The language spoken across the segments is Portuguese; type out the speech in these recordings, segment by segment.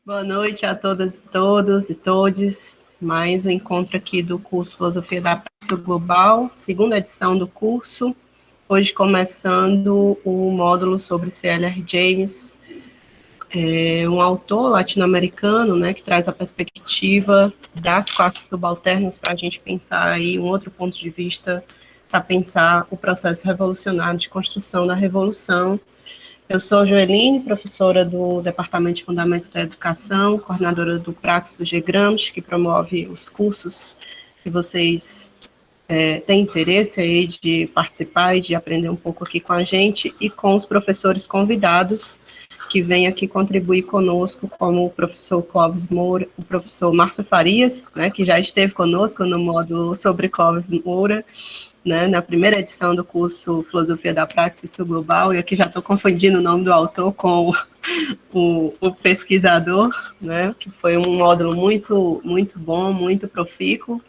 Boa noite a todas e todos e todes. Mais um encontro aqui do curso Filosofia da Prática Global, segunda edição do curso. Hoje começando o módulo sobre C.L.R. James, um autor latino-americano, né, que traz a perspectiva das classes subalternas para a gente pensar aí um outro ponto de vista para pensar o processo revolucionário de construção da revolução. Eu sou Joeline, professora do Departamento de Fundamentos da Educação, coordenadora do Praxis do G-Gramsci, que promove os cursos que vocês têm interesse aí de participar e de aprender um pouco aqui com a gente, e com os professores convidados que vêm aqui contribuir conosco, como o professor Clóvis Moura, o professor Márcio Farias, né, que já esteve conosco no módulo sobre Clóvis Moura, né, na primeira edição do curso Filosofia da Prática Global, e aqui já estou confundindo o nome do autor com o pesquisador, né, que foi um módulo muito bom, muito profícuo.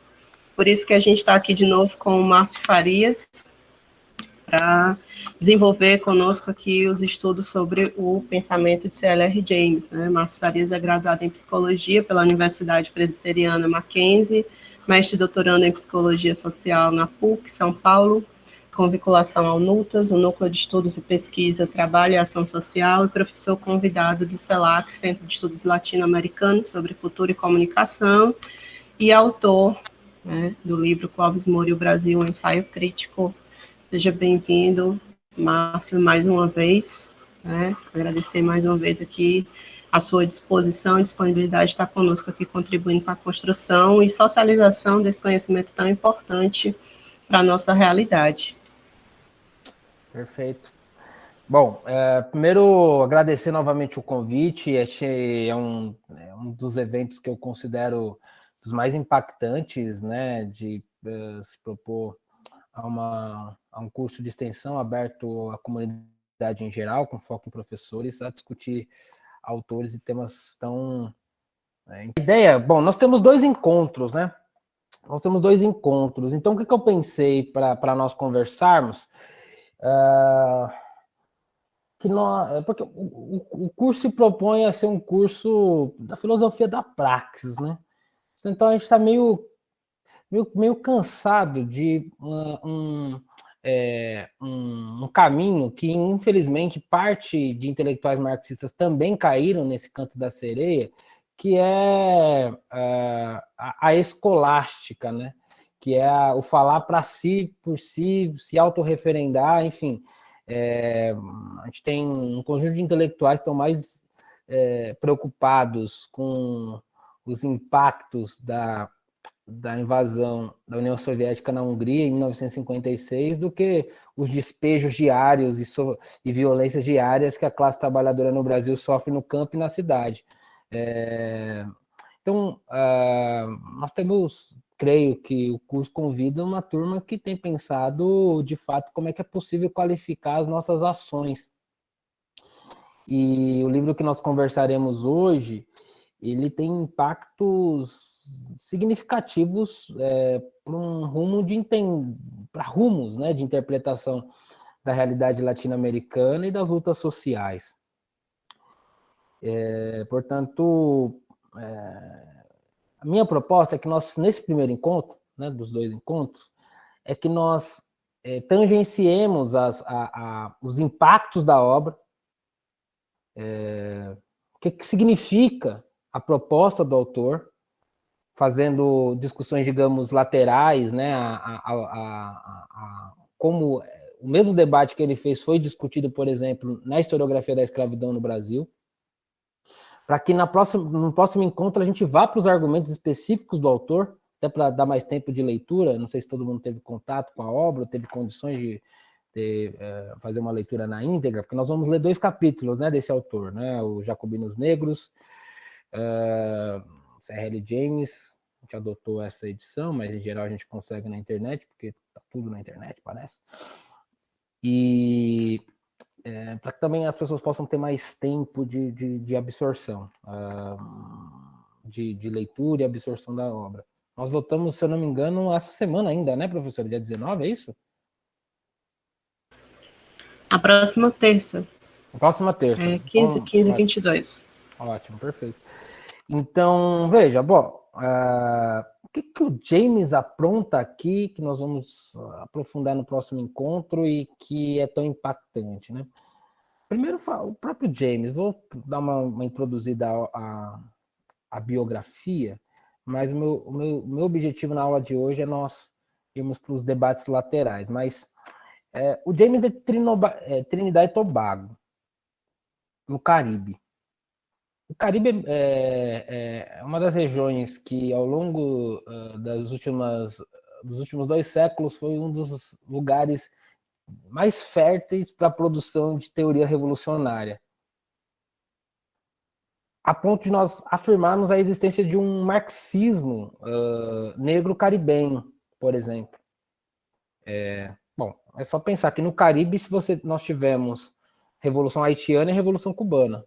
Por isso que a gente está aqui de novo com o Márcio Farias, para desenvolver conosco aqui os estudos sobre o pensamento de C.L.R. James. Né? Márcio Farias é graduado em Psicologia pela Universidade Presbiteriana Mackenzie, mestre e doutorando em Psicologia Social na PUC, São Paulo, com vinculação ao NUTAS, o Núcleo de Estudos e Pesquisa, Trabalho e Ação Social, e professor convidado do CELAC, Centro de Estudos Latino-Americanos sobre Cultura e Comunicação, e autor, né, do livro Clóvis Moura e o Brasil, um ensaio crítico. Seja bem-vindo, Márcio, mais uma vez, né? Agradecer mais uma vez aqui a sua disposição e disponibilidade de estar conosco aqui, contribuindo para a construção e socialização desse conhecimento tão importante para a nossa realidade. Perfeito. Bom, primeiro agradecer novamente o convite. Este é um dos eventos que eu considero dos mais impactantes, né, de se propor a um curso de extensão aberto à comunidade em geral, com foco em professores, a discutir autores e temas tão... A ideia, bom, nós temos dois encontros, né? Nós temos dois encontros. Então, o que eu pensei para nós conversarmos? Porque o curso se propõe a ser um curso da filosofia da praxis, né? Então, a gente está meio cansado de um caminho que, infelizmente, parte de intelectuais marxistas também caíram nesse canto da sereia, que é a escolástica, né? Que é o falar para si, por si, se autorreferendar, enfim. A gente tem um conjunto de intelectuais que estão mais preocupados com os impactos da invasão da União Soviética na Hungria em 1956 do que os despejos diários e violências diárias que a classe trabalhadora no Brasil sofre no campo e na cidade. Então, nós temos, creio que o curso convida uma turma que tem pensado, de fato, como é que é possível qualificar as nossas ações. E o livro que nós conversaremos hoje, ele tem impactos significativos para rumos, né, de interpretação da realidade latino-americana e das lutas sociais. Portanto, a minha proposta é que nós, nesse primeiro encontro, né, dos dois encontros, é que nós tangenciemos os impactos da obra, o que significa a proposta do autor, fazendo discussões, digamos, laterais, né, como o mesmo debate que ele fez foi discutido, por exemplo, na historiografia da escravidão no Brasil, para que no próximo encontro a gente vá para os argumentos específicos do autor, até para dar mais tempo de leitura. Não sei se todo mundo teve contato com a obra, ou teve condições de fazer uma leitura na íntegra, porque nós vamos ler 2 capítulos, né, desse autor, né, o Jacobinos Negros, C.L. James. A gente adotou essa edição, mas em geral a gente consegue na internet, porque tá tudo na internet, parece. E para que também as pessoas possam ter mais tempo de absorção, de leitura e absorção da obra. Nós votamos, se eu não me engano, essa semana ainda, né, professor? Dia 19, é isso? A próxima terça. A próxima terça. 15 e 22. Ótimo, perfeito. Então, veja, bom, o que o James apronta aqui, que nós vamos aprofundar no próximo encontro e que é tão impactante, né? Primeiro, o próprio James, vou dar uma introduzida à biografia, mas o meu objetivo na aula de hoje é nós irmos para os debates laterais, mas o James é de Trinidad e Tobago, no Caribe. O Caribe é uma das regiões que, ao longo dos últimos 2 séculos, foi um dos lugares mais férteis para a produção de teoria revolucionária, a ponto de nós afirmarmos a existência de um marxismo negro caribenho, por exemplo. Bom, é só pensar que no Caribe, nós tivemos Revolução Haitiana e Revolução Cubana.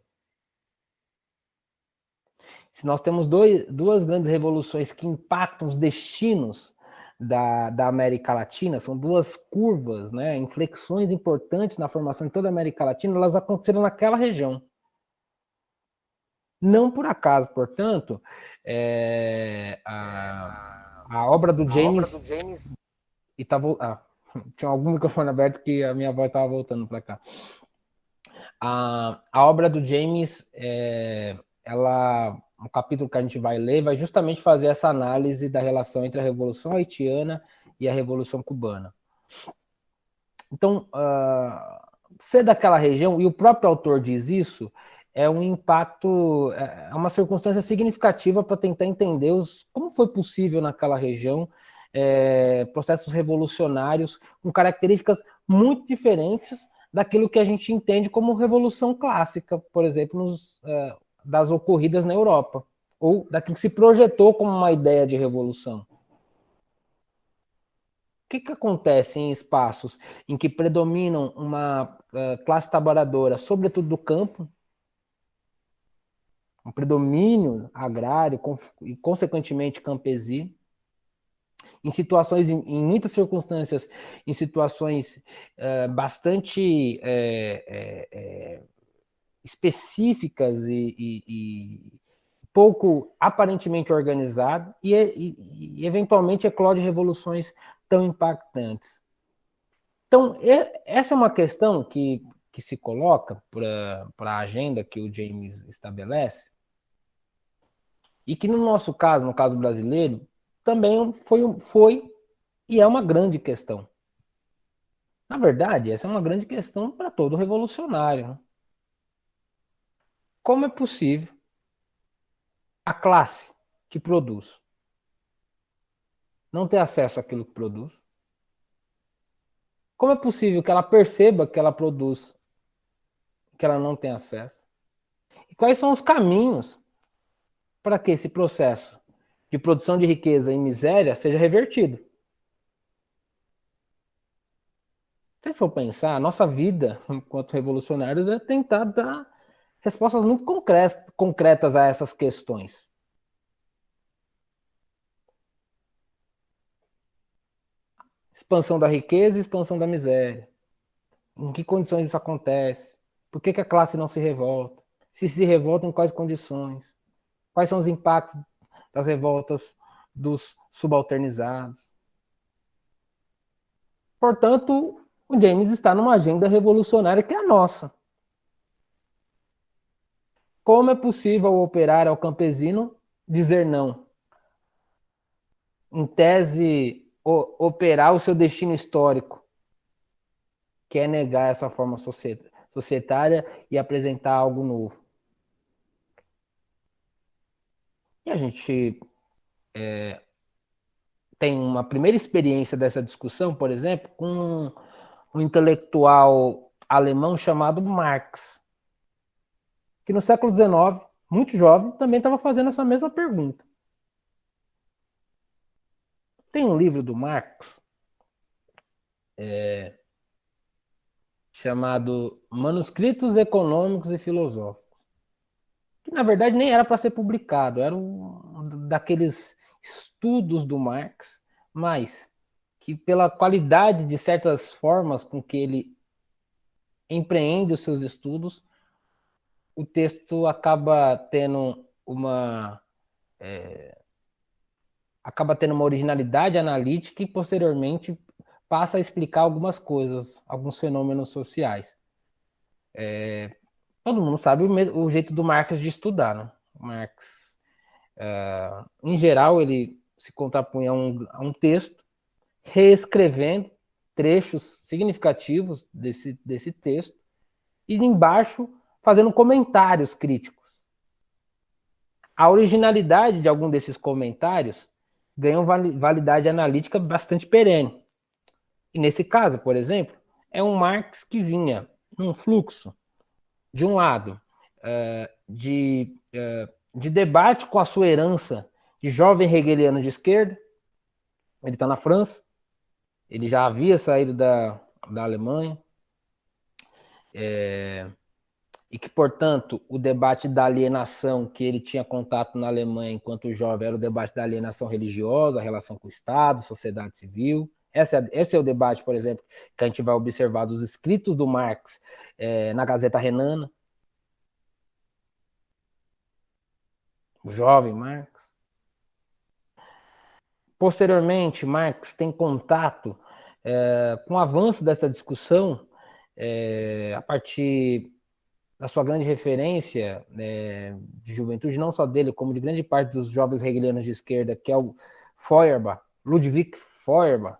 Se nós temos duas grandes revoluções que impactam os destinos da América Latina, são duas curvas, né, inflexões importantes na formação de toda a América Latina, elas aconteceram naquela região. Não por acaso, portanto, a obra do James... E tá, tinha algum microfone aberto que a minha voz estava voltando para cá. A obra do James, o capítulo que a gente vai ler vai justamente fazer essa análise da relação entre a Revolução Haitiana e a Revolução Cubana. Então, ser daquela região, e o próprio autor diz isso, é um impacto, é uma circunstância significativa para tentar entender como foi possível naquela região processos revolucionários com características muito diferentes daquilo que a gente entende como revolução clássica, por exemplo, das ocorridas na Europa, ou daquilo que se projetou como uma ideia de revolução. O que acontece em espaços em que predominam uma classe trabalhadora, sobretudo do campo, um predomínio agrário e, consequentemente, campesino, em situações, em muitas circunstâncias, em situações bastante específicas e pouco aparentemente organizado e eventualmente eclode revoluções tão impactantes. Então, essa é uma questão que se coloca para a agenda que o James estabelece e que no nosso caso, no caso brasileiro, também foi e é uma grande questão. Na verdade, essa é uma grande questão para todo revolucionário. Né? Como é possível a classe que produz não ter acesso àquilo que produz? Como é possível que ela perceba que ela produz, que ela não tem acesso? E quais são os caminhos para que esse processo de produção de riqueza e miséria seja revertido? Se a gente for pensar, a nossa vida, enquanto revolucionários, é tentar dar respostas muito concretas a essas questões. Expansão da riqueza e expansão da miséria. Em que condições isso acontece? Por que a classe não se revolta? Se revolta, em quais condições? Quais são os impactos das revoltas dos subalternizados? Portanto, o James está numa agenda revolucionária que é a nossa. Como é possível operar ao campesino dizer não? Em tese, operar o seu destino histórico, que é negar essa forma societária e apresentar algo novo. E a gente tem uma primeira experiência dessa discussão, por exemplo, com um intelectual alemão chamado Marx, que no século XIX, muito jovem, também estava fazendo essa mesma pergunta. Tem um livro do Marx chamado Manuscritos Econômicos e Filosóficos, que na verdade nem era para ser publicado, era um daqueles estudos do Marx, mas que pela qualidade de certas formas com que ele empreende os seus estudos, o texto acaba tendo uma originalidade analítica e, posteriormente, passa a explicar algumas coisas, alguns fenômenos sociais. Todo mundo sabe o jeito do Marx de estudar, né? Marx, em geral, ele se contrapunha a um texto, reescrevendo trechos significativos desse texto, e embaixo fazendo comentários críticos. A originalidade de algum desses comentários ganhou validade analítica bastante perene. E nesse caso, por exemplo, é um Marx que vinha num fluxo, de um lado, de debate com a sua herança de jovem hegeliano de esquerda. Ele está na França, ele já havia saído da Alemanha, e que, portanto, o debate da alienação que ele tinha contato na Alemanha enquanto jovem era o debate da alienação religiosa, a relação com o Estado, sociedade civil. Esse é o debate, por exemplo, que a gente vai observar dos escritos do Marx na Gazeta Renana. O jovem Marx. Posteriormente, Marx tem contato com o avanço dessa discussão a partir da sua grande referência de juventude, não só dele, como de grande parte dos jovens hegelianos de esquerda, que é o Feuerbach, Ludwig Feuerbach,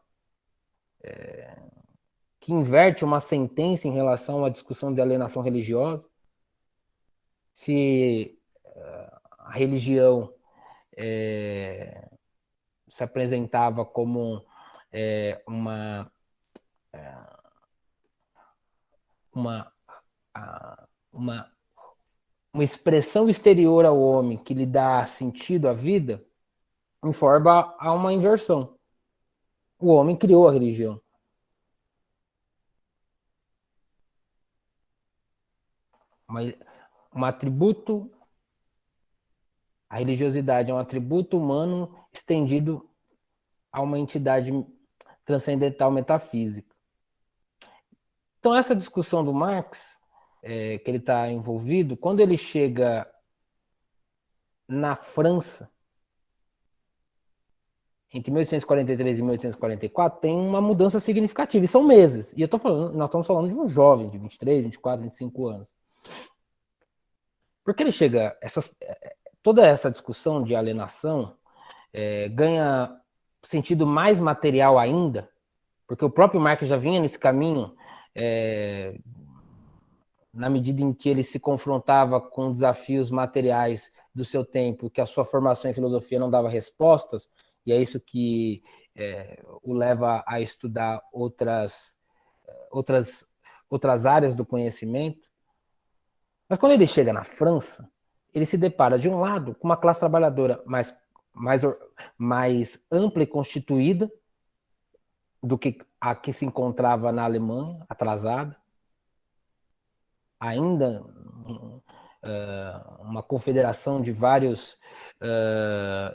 que inverte uma sentença em relação à discussão de alienação religiosa. Se a religião se apresentava como uma expressão exterior ao homem que lhe dá sentido à vida, em Feuerbach há uma inversão. O homem criou a religião. Um atributo, a religiosidade é um atributo humano estendido a uma entidade transcendental metafísica. Então, essa discussão do Marx, que ele está envolvido, quando ele chega na França, entre 1843 e 1844, tem uma mudança significativa, e são meses. E nós estamos falando de um jovem de 23, 24, 25 anos. Porque ele chega, toda essa discussão de alienação ganha sentido mais material ainda, porque o próprio Marx já vinha nesse caminho, na medida em que ele se confrontava com desafios materiais do seu tempo, que a sua formação em filosofia não dava respostas, e é isso que o leva a estudar outras áreas do conhecimento. Mas quando ele chega na França, ele se depara, de um lado, com uma classe trabalhadora mais ampla e constituída do que a que se encontrava na Alemanha, atrasada. Ainda uma confederação de vários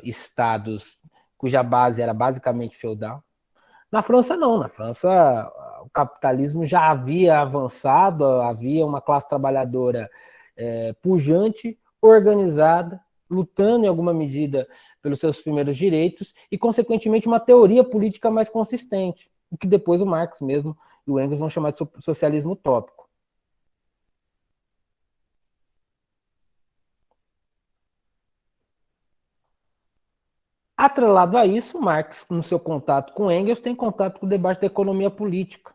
estados cuja base era basicamente feudal. Na França, não. Na França, o capitalismo já havia avançado, havia uma classe trabalhadora pujante, organizada, lutando em alguma medida pelos seus primeiros direitos e, consequentemente, uma teoria política mais consistente, o que depois o Marx mesmo e o Engels vão chamar de socialismo utópico. Atrelado a isso, Marx, no seu contato com Engels, tem contato com o debate da economia política.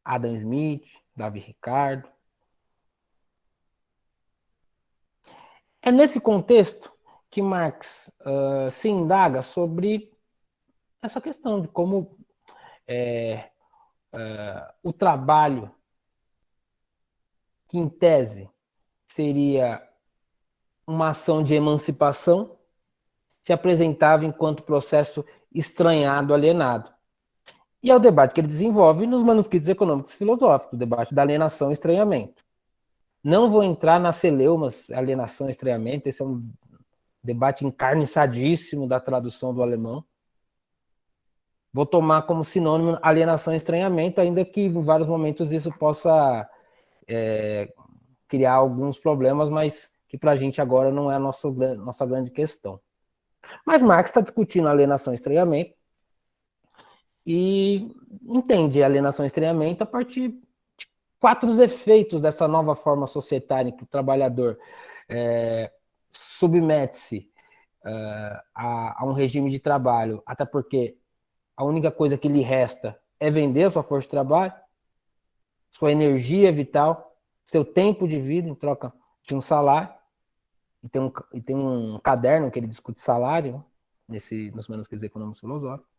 Adam Smith, Davi Ricardo. É nesse contexto que Marx se indaga sobre essa questão de como o trabalho, que em tese seria uma ação de emancipação, se apresentava enquanto processo estranhado, alienado. E é o debate que ele desenvolve nos manuscritos econômicos e filosóficos, o debate da alienação e estranhamento. Não vou entrar nas celeumas, alienação e estranhamento, esse é um debate encarniçadíssimo da tradução do alemão. Vou tomar como sinônimo alienação e estranhamento, ainda que em vários momentos isso possa criar alguns problemas, mas que para a gente agora não é a nossa grande questão. Mas Marx está discutindo alienação e estranhamento e entende a alienação e estranhamento a partir de 4 efeitos dessa nova forma societária em que o trabalhador submete-se a um regime de trabalho, até porque a única coisa que lhe resta é vender a sua força de trabalho, sua energia vital, seu tempo de vida em troca de um salário, e tem um caderno que ele discute salário, nos Manuscritos Econômicos Filosóficos,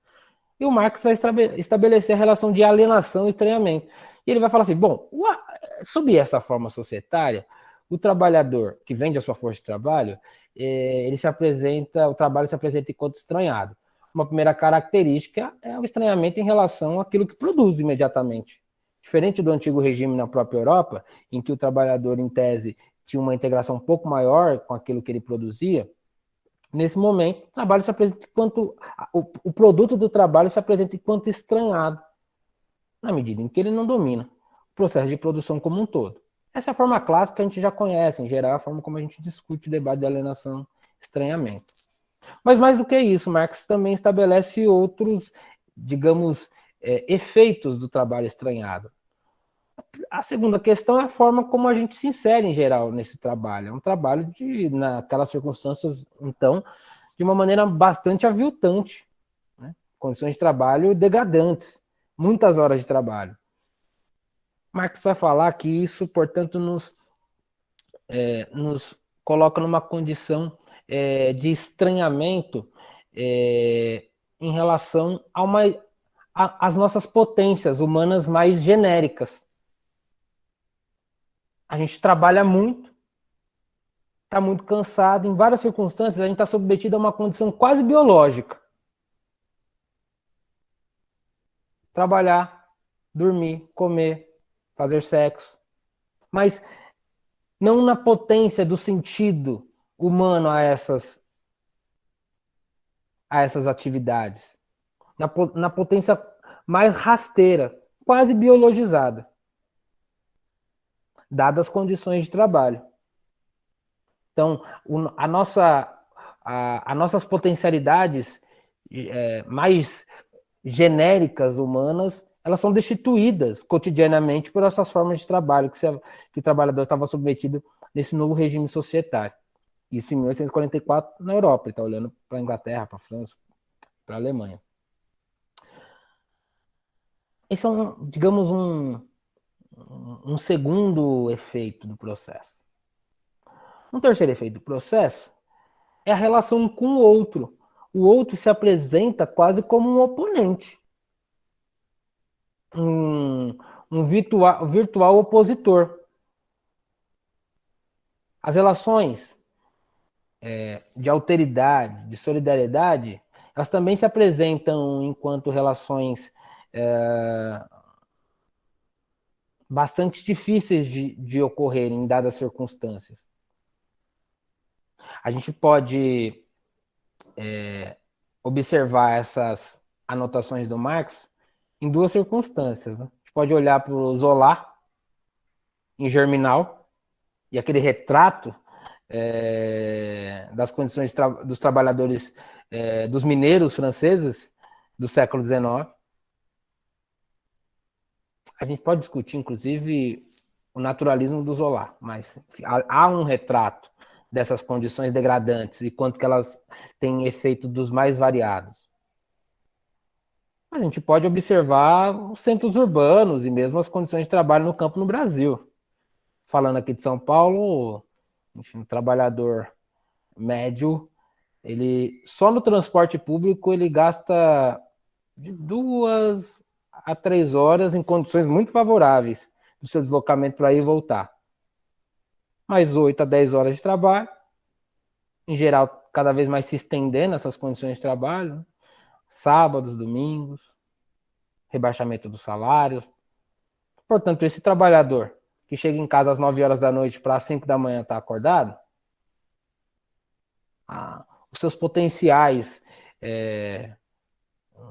e o Marx vai estabelecer a relação de alienação e estranhamento. E ele vai falar assim, bom, sob essa forma societária, o trabalhador que vende a sua força de trabalho, o trabalho se apresenta enquanto estranhado. Uma primeira característica é o estranhamento em relação àquilo que produz imediatamente. Diferente do antigo regime na própria Europa, em que o trabalhador, em tese, tinha uma integração um pouco maior com aquilo que ele produzia, nesse momento, o trabalho se apresenta o produto do trabalho se apresenta enquanto estranhado, na medida em que ele não domina o processo de produção como um todo. Essa é a forma clássica que a gente já conhece, em geral, a forma como a gente discute o debate de alienação e estranhamento. Mas mais do que isso, Marx também estabelece outros, digamos, efeitos do trabalho estranhado. A segunda questão é a forma como a gente se insere em geral nesse trabalho. É um trabalho naquelas circunstâncias, então, de uma maneira bastante aviltante, né? Condições de trabalho degradantes, muitas horas de trabalho. Marx vai falar que isso, portanto, nos coloca numa condição de estranhamento em relação às nossas potências humanas mais genéricas. A gente trabalha muito, está muito cansado, em várias circunstâncias a gente está submetido a uma condição quase biológica. Trabalhar, dormir, comer, fazer sexo. Mas não na potência do sentido humano a essas atividades. Na potência mais rasteira, quase biologizada, dadas as condições de trabalho. Então, as nossas potencialidades mais genéricas humanas, elas são destituídas cotidianamente por essas formas de trabalho que o trabalhador estava submetido nesse novo regime societário. Isso em 1844 na Europa, ele está olhando para a Inglaterra, para a França, para a Alemanha. Esse é, digamos, um segundo efeito do processo. Um terceiro efeito do processo é a relação com o outro. O outro se apresenta quase como um oponente. Um virtual opositor. As relações de alteridade, de solidariedade, elas também se apresentam enquanto relações bastante difíceis de ocorrer em dadas circunstâncias. A gente pode observar essas anotações do Marx em 2 circunstâncias. Né? A gente pode olhar para o Zola, em Germinal, e aquele retrato das condições dos trabalhadores, dos mineiros franceses do século XIX. A gente pode discutir, inclusive, o naturalismo do Zola, mas há um retrato dessas condições degradantes e quanto que elas têm efeito dos mais variados. Mas a gente pode observar os centros urbanos e mesmo as condições de trabalho no campo no Brasil. Falando aqui de São Paulo, enfim, o trabalhador médio, ele só no transporte público ele gasta de 2 a 3 horas em condições muito favoráveis do seu deslocamento para ir e voltar. Mais 8 a 10 horas de trabalho, em geral, cada vez mais se estendendo essas condições de trabalho, né? Sábados, domingos, rebaixamento dos salários. Portanto, esse trabalhador que chega em casa às 9 horas da noite para às 5 da manhã estar acordado, os seus potenciais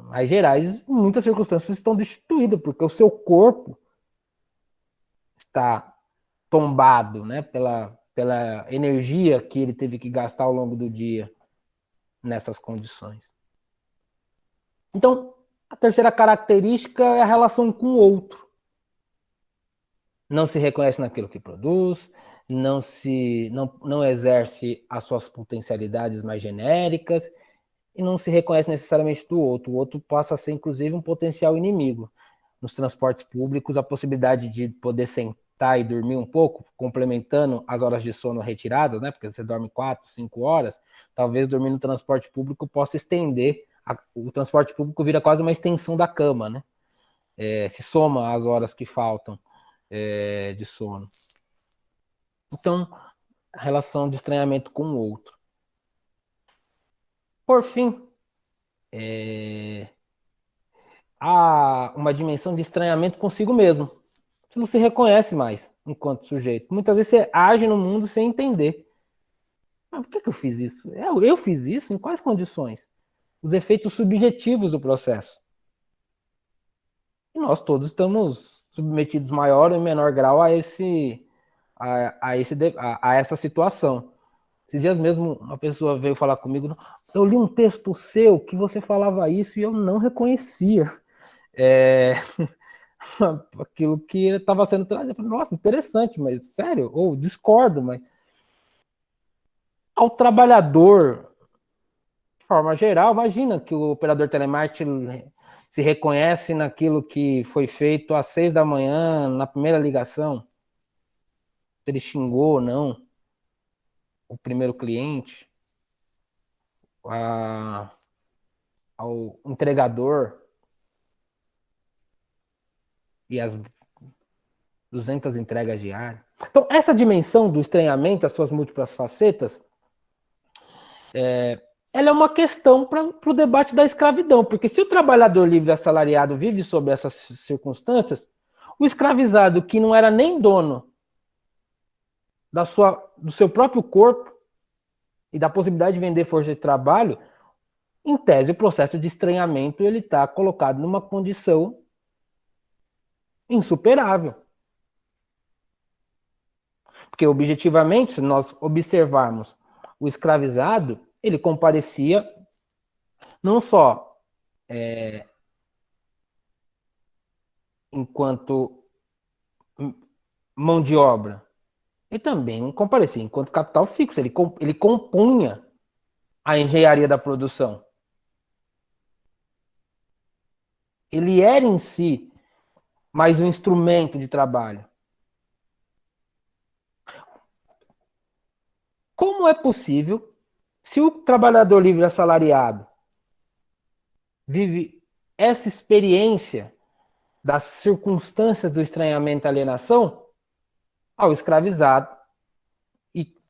mais gerais, em muitas circunstâncias, estão destituídos, porque o seu corpo está tombado, né, pela energia que ele teve que gastar ao longo do dia nessas condições. Então, a terceira característica é a relação com o outro. Não se reconhece naquilo que produz, não exerce as suas potencialidades mais genéricas e não se reconhece necessariamente do outro. O outro passa a ser, inclusive, um potencial inimigo. Nos transportes públicos, a possibilidade de poder sentar e dormir um pouco, complementando as horas de sono retiradas, né? Porque você dorme 4, 5 horas, talvez dormir no transporte público possa estender. O transporte público vira quase uma extensão da cama, né? Se soma as horas que faltam de sono. Então, a relação de estranhamento com o outro. Por fim, há uma dimensão de estranhamento consigo mesmo. Você não se reconhece mais enquanto sujeito. Muitas vezes você age no mundo sem entender. Mas por que eu fiz isso? Eu fiz isso? Em quais condições? Os efeitos subjetivos do processo. E nós todos estamos submetidos maior ou menor grau a essa situação. Esses dias mesmo, uma pessoa veio falar comigo, eu li um texto seu que você falava isso e eu não reconhecia aquilo que estava sendo trazido. Eu falei, nossa, interessante, mas sério? Ou discordo, mas ao trabalhador, de forma geral, imagina que o operador telemarketing se reconhece naquilo que foi feito às 6 da manhã, na primeira ligação, se ele xingou ou não o primeiro cliente, ao entregador e as 200 entregas diárias. Então, essa dimensão do estranhamento, as suas múltiplas facetas, ela é uma questão para o debate da escravidão, porque se o trabalhador livre assalariado vive sob essas circunstâncias, o escravizado que não era nem dono do seu próprio corpo e da possibilidade de vender força de trabalho, em tese, o processo de estranhamento ele está colocado numa condição insuperável. Porque, objetivamente, se nós observarmos o escravizado, ele comparecia não só enquanto mão de obra, ele também comparecia enquanto capital fixo, ele compunha a engenharia da produção. Ele era em si mais um instrumento de trabalho. Como é possível, se o trabalhador livre assalariado vive essa experiência das circunstâncias do estranhamento e alienação, ao escravizado, e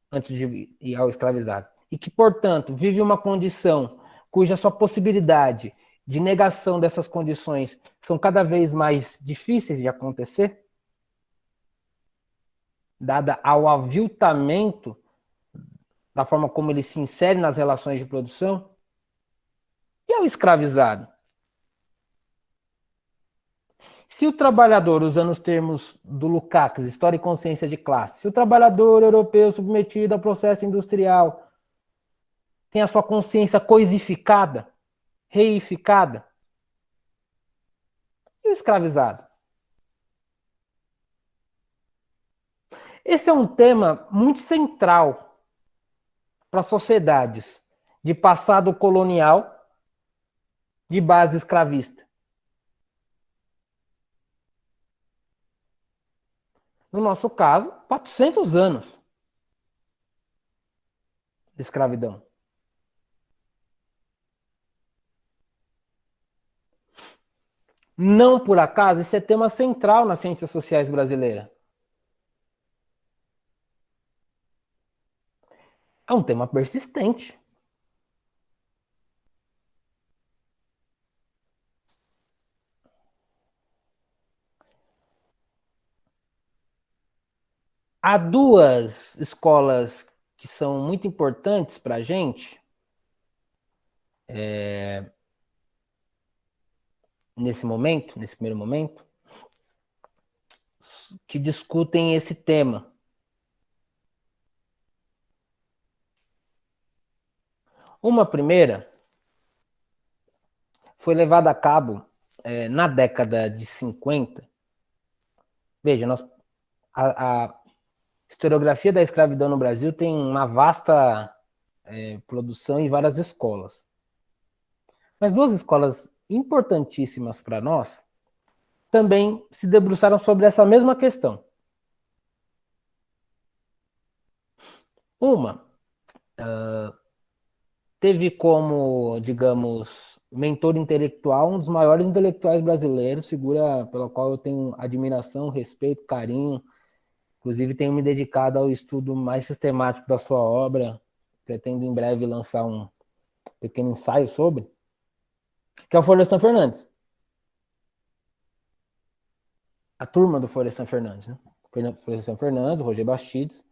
antes de ir ao escravizado, e que, portanto, vive uma condição cuja sua possibilidade de negação dessas condições são cada vez mais difíceis de acontecer, dada ao aviltamento da forma como ele se insere nas relações de produção, e ao escravizado. Se o trabalhador, usando os termos do Lukács, História e Consciência de Classe, se o trabalhador europeu submetido ao processo industrial tem a sua consciência coisificada, reificada, e o escravizado? Esse é um tema muito central para sociedades de passado colonial, de base escravista. No nosso caso, 400 anos de escravidão. Não por acaso, esse é tema central nas ciências sociais brasileiras. É um tema persistente. Há duas escolas que são muito importantes para a gente nesse momento, nesse primeiro momento, que discutem esse tema. Uma primeira foi levada a cabo na década de 50. Veja, a historiografia da escravidão no Brasil tem uma vasta produção em várias escolas. Mas duas escolas importantíssimas para nós também se debruçaram sobre essa mesma questão. Uma teve como, digamos, mentor intelectual um dos maiores intelectuais brasileiros, figura pela qual eu tenho admiração, respeito, carinho. Inclusive, tenho me dedicado ao estudo mais sistemático da sua obra. Pretendo em breve lançar um pequeno ensaio sobre, que é o Florestan Fernandes. A turma do Florestan Fernandes, né? Florestan Fernandes, Roger Bastides.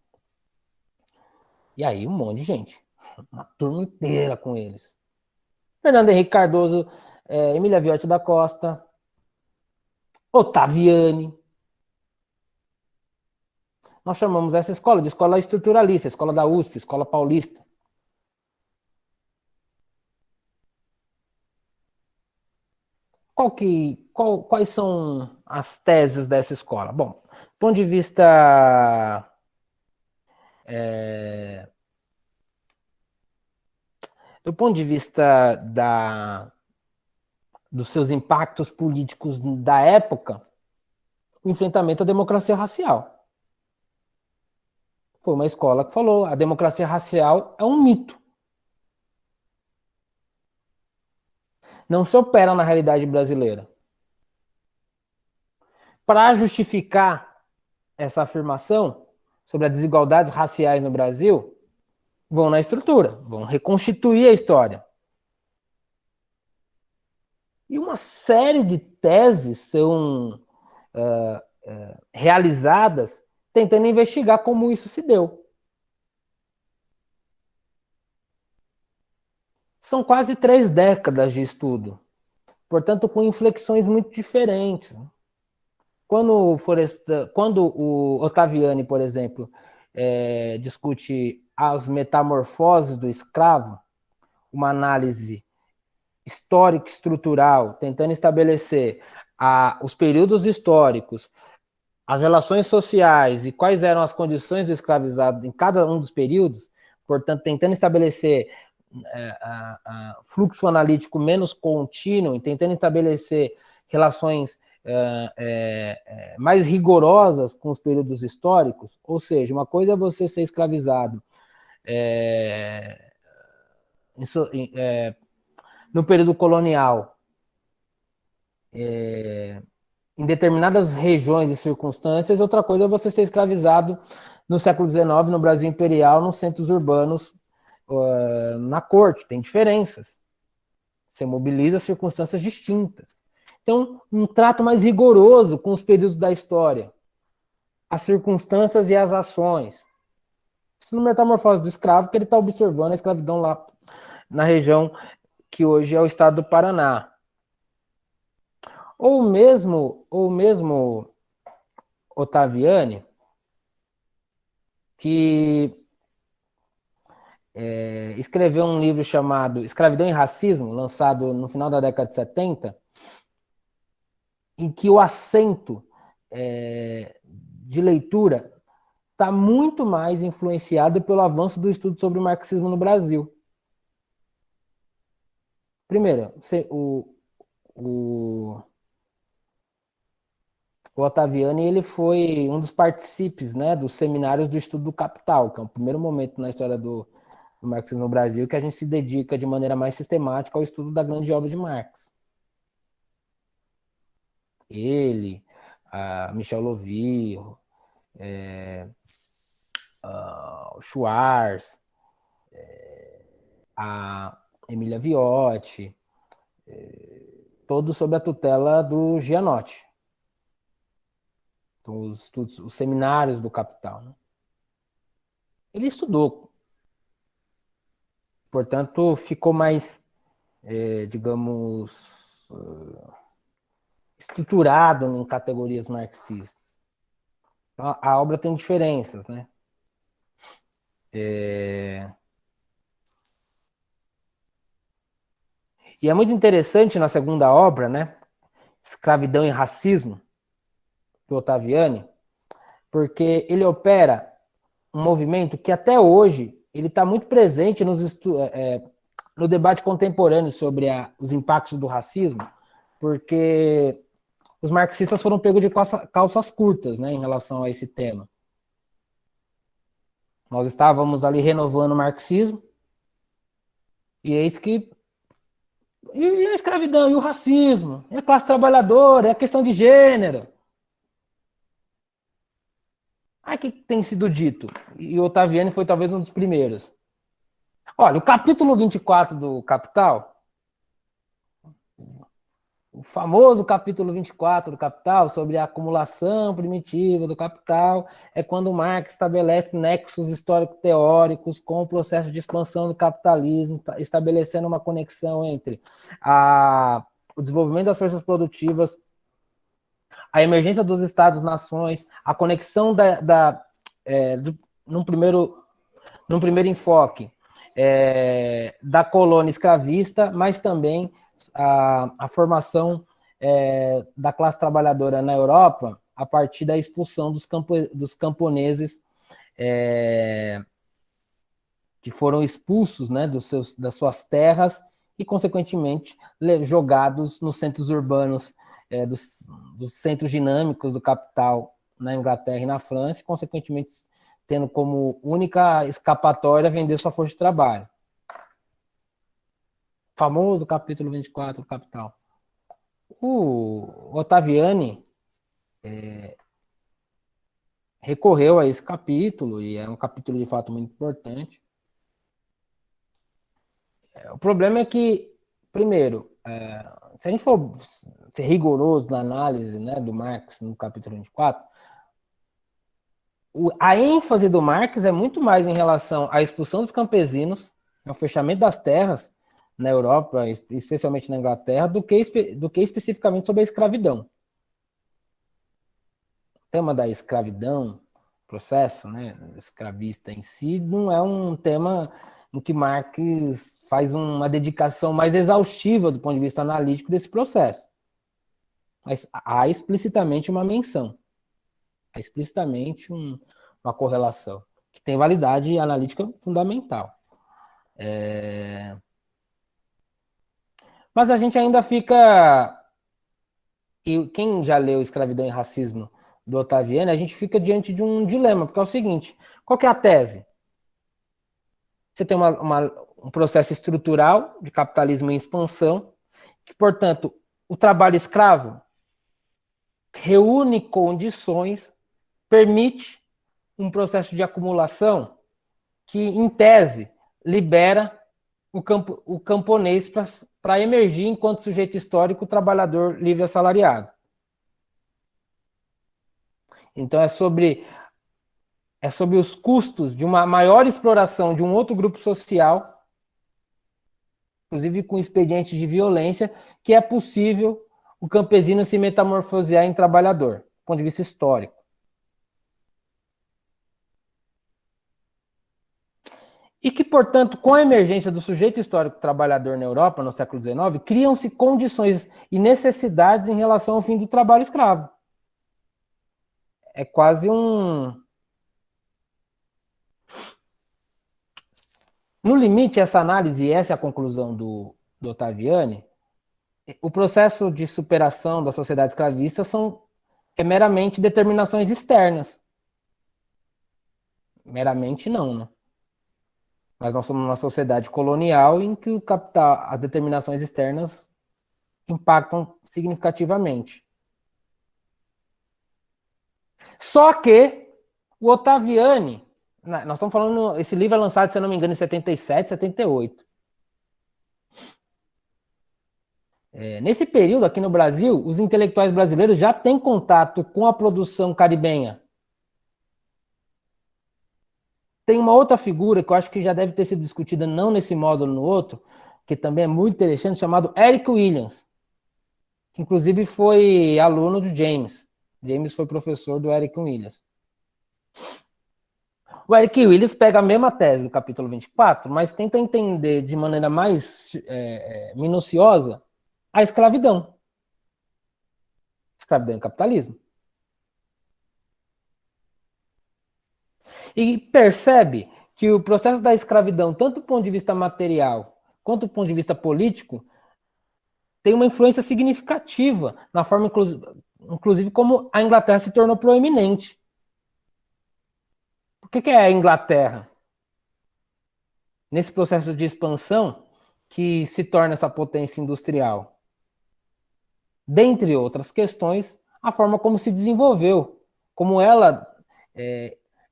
E aí um monte de gente. Uma turma inteira com eles. Fernando Henrique Cardoso, Emília Viotti da Costa, Ottaviani. Nós chamamos essa escola de escola estruturalista, escola da USP, escola paulista. Quais são as teses dessa escola? Bom, do ponto de vista dos seus impactos políticos da época, o enfrentamento à democracia racial. Foi uma escola que falou: a democracia racial é um mito. Não se opera na realidade brasileira. Para justificar essa afirmação sobre as desigualdades raciais no Brasil, vão na estrutura, vão reconstituir a história. E uma série de teses são realizadas tentando investigar como isso se deu. São quase 3 décadas de estudo, portanto, com inflexões muito diferentes. Quando o Ottaviani, por exemplo, discute as metamorfoses do escravo, uma análise histórica estrutural, tentando estabelecer os períodos históricos, as relações sociais e quais eram as condições do escravizado em cada um dos períodos, portanto, tentando estabelecer fluxo analítico menos contínuo e tentando estabelecer relações mais rigorosas com os períodos históricos. Ou seja, uma coisa é você ser escravizado no período colonial, em determinadas regiões e circunstâncias, outra coisa é você ser escravizado no século XIX, no Brasil imperial, nos centros urbanos, na corte. Tem diferenças. Você mobiliza circunstâncias distintas. Então, um trato mais rigoroso com os períodos da história, as circunstâncias e as ações. Isso no Metamorfose do Escravo, que ele está observando a escravidão lá na região que hoje é o estado do Paraná. Ou mesmo Ottaviani, que escreveu um livro chamado Escravidão e Racismo, lançado no final da década de 70, em que o acento de leitura está muito mais influenciado pelo avanço do estudo sobre o marxismo no Brasil. Primeiro, o Ottaviani, ele foi um dos partícipes, né, dos seminários do estudo do Capital, que é o primeiro momento na história do marxismo no Brasil que a gente se dedica de maneira mais sistemática ao estudo da grande obra de Marx. Ele, a Michel Lovy, o Schwarz, a Emília Viotti, todos sob a tutela do Gianotti. Então, os seminários do Capital. Né? Ele estudou. Portanto, ficou mais, digamos, estruturado em categorias marxistas. Então, a obra tem diferenças, né? E é muito interessante na segunda obra, né? Escravidão e Racismo, do Ottaviani, porque ele opera um movimento que até hoje ele está muito presente no debate contemporâneo sobre os impactos do racismo, porque os marxistas foram pegos de calças curtas, né, em relação a esse tema. Nós estávamos ali renovando o marxismo, e eis que. E a escravidão, e o racismo, e a classe trabalhadora, e a questão de gênero. Aí o que tem sido dito? E o Ottaviani foi talvez um dos primeiros. Olha, o capítulo 24 do Capital, o famoso capítulo 24 do Capital, sobre a acumulação primitiva do capital, é quando Marx estabelece nexos histórico-teóricos com o processo de expansão do capitalismo, estabelecendo uma conexão entre o desenvolvimento das forças produtivas, a emergência dos Estados-nações, a conexão num primeiro enfoque, da colônia escravista, mas também a formação da classe trabalhadora na Europa a partir da expulsão dos camponeses que foram expulsos, né, das suas terras e, consequentemente, jogados nos centros urbanos dos centros dinâmicos do capital na Inglaterra e na França, e, consequentemente, tendo como única escapatória vender sua força de trabalho. Famoso capítulo 24 do Capital. O Ottaviani recorreu a esse capítulo, e é um capítulo de fato muito importante. O problema é que, primeiro, se a gente for ser rigoroso na análise, né, do Marx no capítulo 24, a ênfase do Marx é muito mais em relação à expulsão dos campesinos, ao fechamento das terras na Europa, especialmente na Inglaterra, do que especificamente sobre a escravidão. O tema da escravidão, processo, né, escravista em si, não é um tema em que Marx faz uma dedicação mais exaustiva do ponto de vista analítico desse processo. Mas há explicitamente uma menção, há explicitamente uma correlação, que tem validade analítica fundamental. Mas a gente ainda fica... E quem já leu Escravidão e Racismo do Ottaviani, a gente fica diante de um dilema, porque é o seguinte, qual que é a tese? Você tem um processo estrutural de capitalismo em expansão, que, portanto, o trabalho escravo reúne condições, permite um processo de acumulação que, em tese, libera o camponês para emergir enquanto sujeito histórico, trabalhador livre assalariado. Então é sobre os custos de uma maior exploração de um outro grupo social, inclusive com expedientes de violência, que é possível o campesino se metamorfosear em trabalhador, do ponto de vista histórico. E que, portanto, com a emergência do sujeito histórico trabalhador na Europa, no século XIX, criam-se condições e necessidades em relação ao fim do trabalho escravo. É quase um... No limite, essa análise, e essa é a conclusão do Ottaviani, o processo de superação da sociedade escravista é meramente determinações externas. Meramente não, né? Mas nós somos uma sociedade colonial em que o capital, as determinações externas impactam significativamente. Só que o Ottaviani, nós estamos falando, esse livro é lançado, se eu não me engano, em 77, 78. Nesse período, aqui no Brasil, os intelectuais brasileiros já têm contato com a produção caribenha. Tem uma outra figura que eu acho que já deve ter sido discutida, não nesse módulo, no outro, que também é muito interessante, chamado Eric Williams, que inclusive foi aluno do James. James foi professor do Eric Williams. O Eric Williams pega a mesma tese do capítulo 24, mas tenta entender de maneira mais minuciosa a escravidão. Escravidão e capitalismo. E percebe que o processo da escravidão, tanto do ponto de vista material quanto do ponto de vista político, tem uma influência significativa na forma, inclusive, como a Inglaterra se tornou proeminente. O que é a Inglaterra? Nesse processo de expansão que se torna essa potência industrial. Dentre outras questões, a forma como se desenvolveu, como ela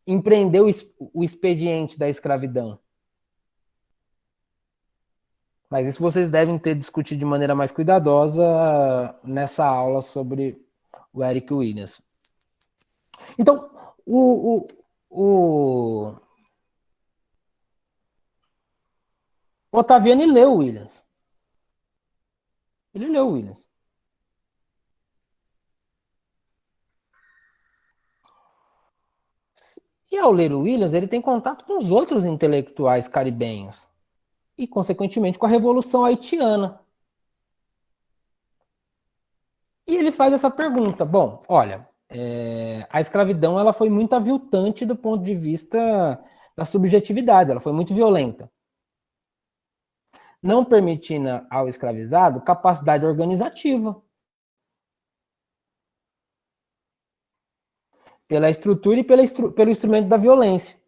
empreendeu o expediente da escravidão. Mas isso vocês devem ter discutido de maneira mais cuidadosa nessa aula sobre o Eric Williams. Então, o Ottaviani leu Williams. Ele leu Williams. E ao ler o Williams, ele tem contato com os outros intelectuais caribenhos. E, consequentemente, com a Revolução Haitiana. E ele faz essa pergunta. Bom, olha, a escravidão ela foi muito aviltante do ponto de vista das subjetividades, ela foi muito violenta. Não permitindo ao escravizado capacidade organizativa. Pela estrutura e pelo instrumento da violência.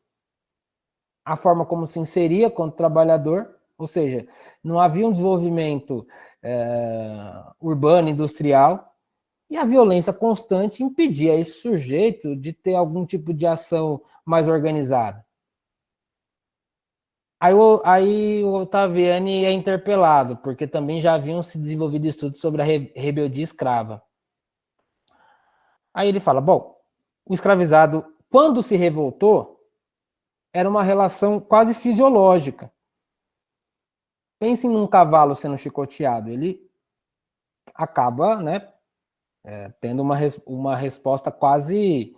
A forma como se inseria como trabalhador, ou seja, não havia um desenvolvimento urbano, industrial, e a violência constante impedia esse sujeito de ter algum tipo de ação mais organizada. Aí o Ottaviani é interpelado, porque também já haviam se desenvolvido estudos sobre a rebeldia escrava. Aí ele fala, bom, o escravizado, quando se revoltou, era uma relação quase fisiológica. Pensem num cavalo sendo chicoteado, ele acaba, né, tendo uma resposta quase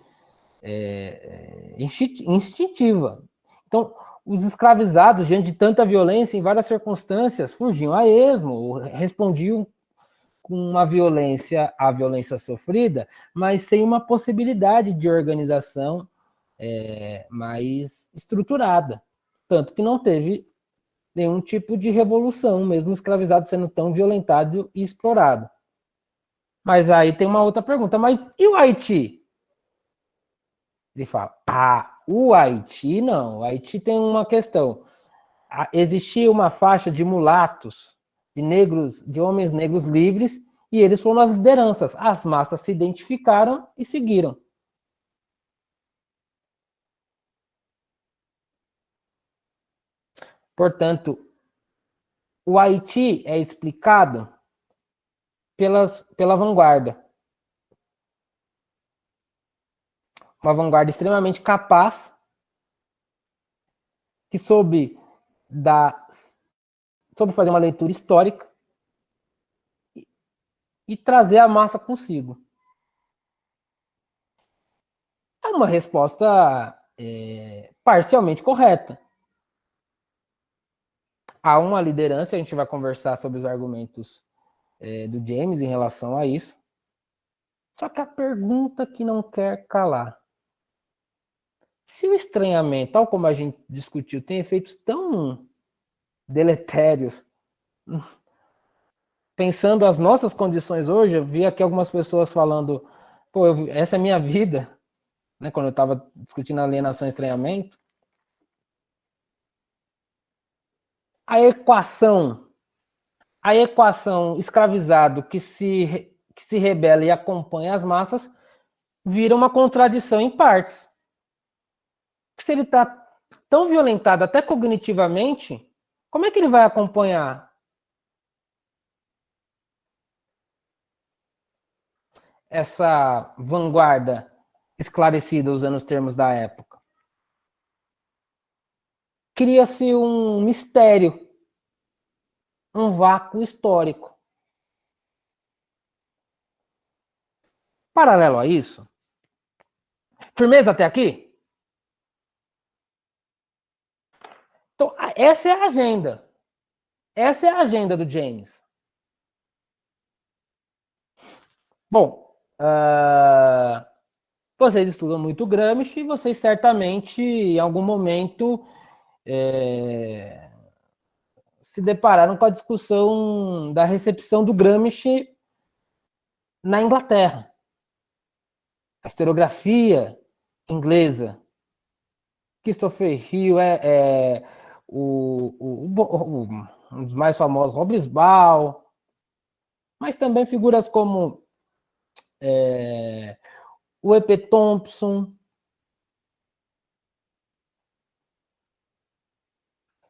instintiva. Então, os escravizados, diante de tanta violência, em várias circunstâncias, fugiam a esmo, respondiam com uma violência à violência sofrida, mas sem uma possibilidade de organização mais estruturada. Tanto que não teve nenhum tipo de revolução, mesmo escravizado sendo tão violentado e explorado. Mas aí tem uma outra pergunta, mas e o Haiti? Ele fala, o Haiti não, o Haiti tem uma questão. Existia uma faixa de mulatos, de negros, de homens negros livres, e eles foram as lideranças. As massas se identificaram e seguiram. Portanto, o Haiti é explicado pela vanguarda. Uma vanguarda extremamente capaz, que soube fazer uma leitura histórica e trazer a massa consigo. É uma resposta parcialmente correta. Há uma liderança, a gente vai conversar sobre os argumentos do James em relação a isso. Só que a pergunta que não quer calar. Se o estranhamento, tal como a gente discutiu, tem efeitos tão deletérios, pensando as nossas condições hoje, eu vi aqui algumas pessoas falando, essa é a minha vida, né, quando eu estava discutindo alienação e estranhamento. A equação escravizado que se rebela e acompanha as massas vira uma contradição em partes. Se ele está tão violentado até cognitivamente, como é que ele vai acompanhar essa vanguarda esclarecida usando os termos da época? Cria-se um mistério, um vácuo histórico. Paralelo a isso, firmeza até aqui? essa é a agenda. Essa é a agenda do James. Bom, vocês estudam muito Gramsci, vocês certamente, em algum momento, se depararam com a discussão da recepção do Gramsci na Inglaterra. A historiografia inglesa. Christopher Hill um dos mais famosos, Hobsbawm, mas também figuras como o E.P. Thompson,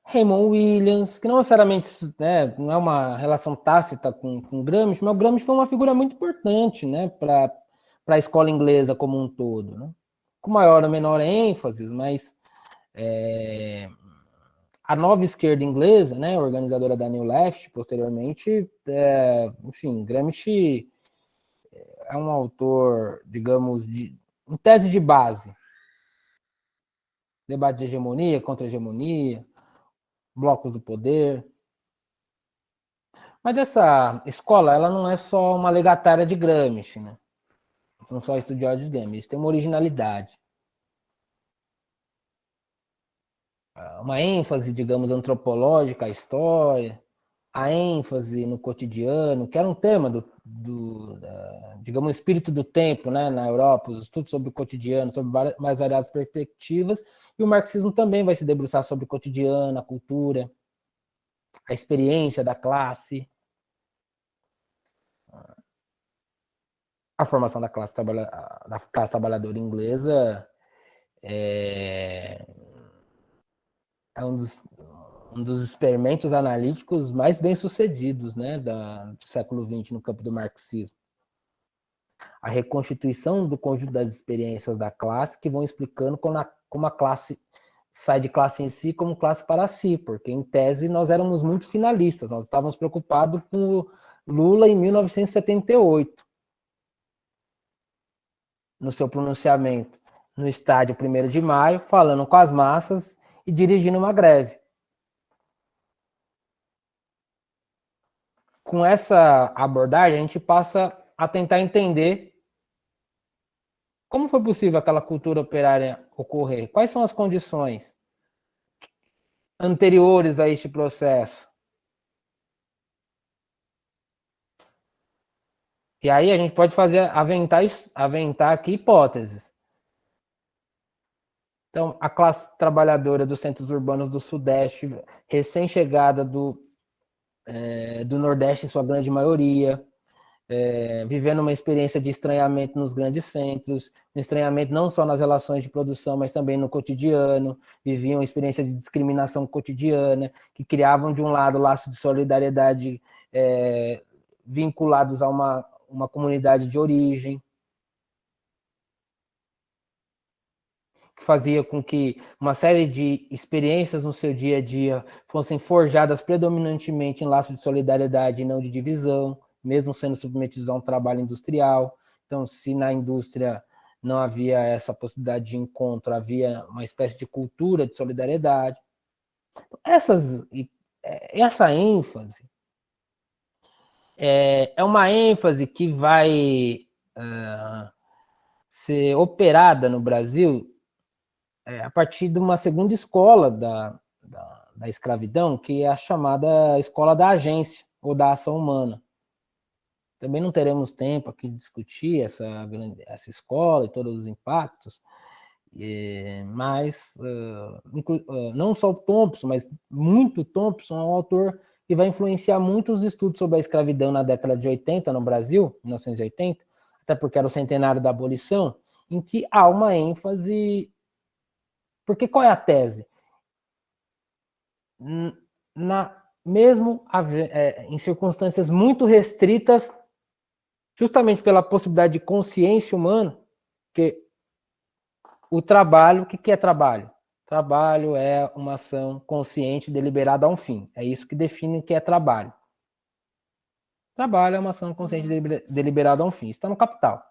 Raymond Williams, que não necessariamente, né, não é uma relação tácita com Gramsci, mas o Gramsci foi uma figura muito importante, né, para a escola inglesa como um todo, né? Com maior ou menor ênfase, mas a nova esquerda inglesa, né, organizadora da New Left, posteriormente, enfim, Gramsci é um autor, digamos, em tese de base. Debate de hegemonia, contra-hegemonia, blocos do poder. Mas essa escola, ela não é só uma legatária de Gramsci, né? Não só estudiosos de Gramsci, tem uma originalidade. Uma ênfase, digamos, antropológica à história, a ênfase no cotidiano, que era um tema digamos, espírito do tempo, né, na Europa, os estudos sobre o cotidiano, sobre mais variadas perspectivas, e o marxismo também vai se debruçar sobre o cotidiano, a cultura, a experiência da classe, a formação da classe trabalhadora inglesa é um dos experimentos analíticos mais bem-sucedidos, né, do século XX no campo do marxismo. A reconstituição do conjunto das experiências da classe que vão explicando como a classe sai de classe em si como classe para si, porque em tese nós éramos muito finalistas, nós estávamos preocupados com o Lula em 1978, no seu pronunciamento no estádio 1º de Maio, falando com as massas e dirigindo uma greve. Com essa abordagem, a gente passa a tentar entender como foi possível aquela cultura operária ocorrer? Quais são as condições anteriores a este processo? E aí a gente pode aventar aqui hipóteses. Então, a classe trabalhadora dos centros urbanos do Sudeste, recém-chegada do Nordeste, em sua grande maioria, vivendo uma experiência de estranhamento nos grandes centros, um estranhamento não só nas relações de produção, mas também no cotidiano, viviam uma experiência de discriminação cotidiana, que criavam, de um lado, laços de solidariedade vinculados a uma comunidade de origem, que fazia com que uma série de experiências no seu dia a dia fossem forjadas predominantemente em laços de solidariedade e não de divisão, mesmo sendo submetidos a um trabalho industrial. Então, se na indústria não havia essa possibilidade de encontro, havia uma espécie de cultura de solidariedade. Essa ênfase é uma ênfase que vai ser operada no Brasil a partir de uma segunda escola da escravidão, que é a chamada escola da agência, ou da ação humana. Também não teremos tempo aqui de discutir essa escola e todos os impactos, mas não só o Thompson, mas muito Thompson é um autor que vai influenciar muito os estudos sobre a escravidão na década de 80 no Brasil, 1980, até porque era o centenário da abolição, em que há uma ênfase. Porque qual é a tese? Mesmo em circunstâncias muito restritas, justamente pela possibilidade de consciência humana, que o trabalho, o que é trabalho? Trabalho é uma ação consciente deliberada a um fim. É isso que define o que é trabalho. Trabalho é uma ação consciente deliberada a um fim. Está no Capital.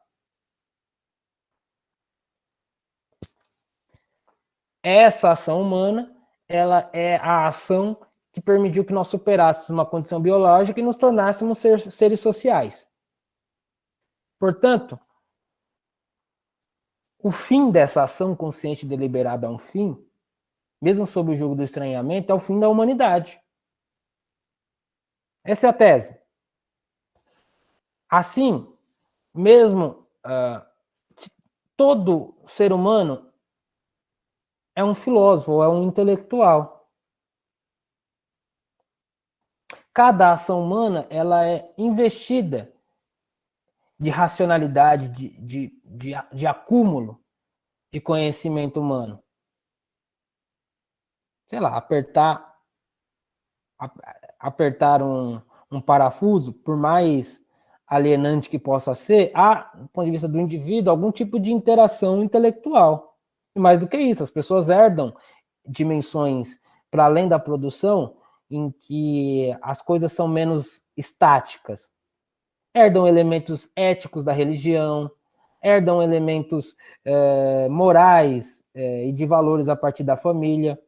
Essa ação humana, ela é a ação que permitiu que nós superássemos uma condição biológica e nos tornássemos seres sociais. Portanto, o fim dessa ação consciente e deliberada a um fim, mesmo sob o jugo do estranhamento, é o fim da humanidade. Essa é a tese. Assim, mesmo todo ser humano é um filósofo, é um intelectual. Cada ação humana ela é investida de racionalidade, de acúmulo de conhecimento humano. Sei lá, apertar um parafuso, por mais alienante que possa ser, há, do ponto de vista do indivíduo, algum tipo de interação intelectual. E mais do que isso, as pessoas herdam dimensões para além da produção em que as coisas são menos estáticas. Herdam elementos éticos da religião, herdam elementos morais e de valores a partir da família.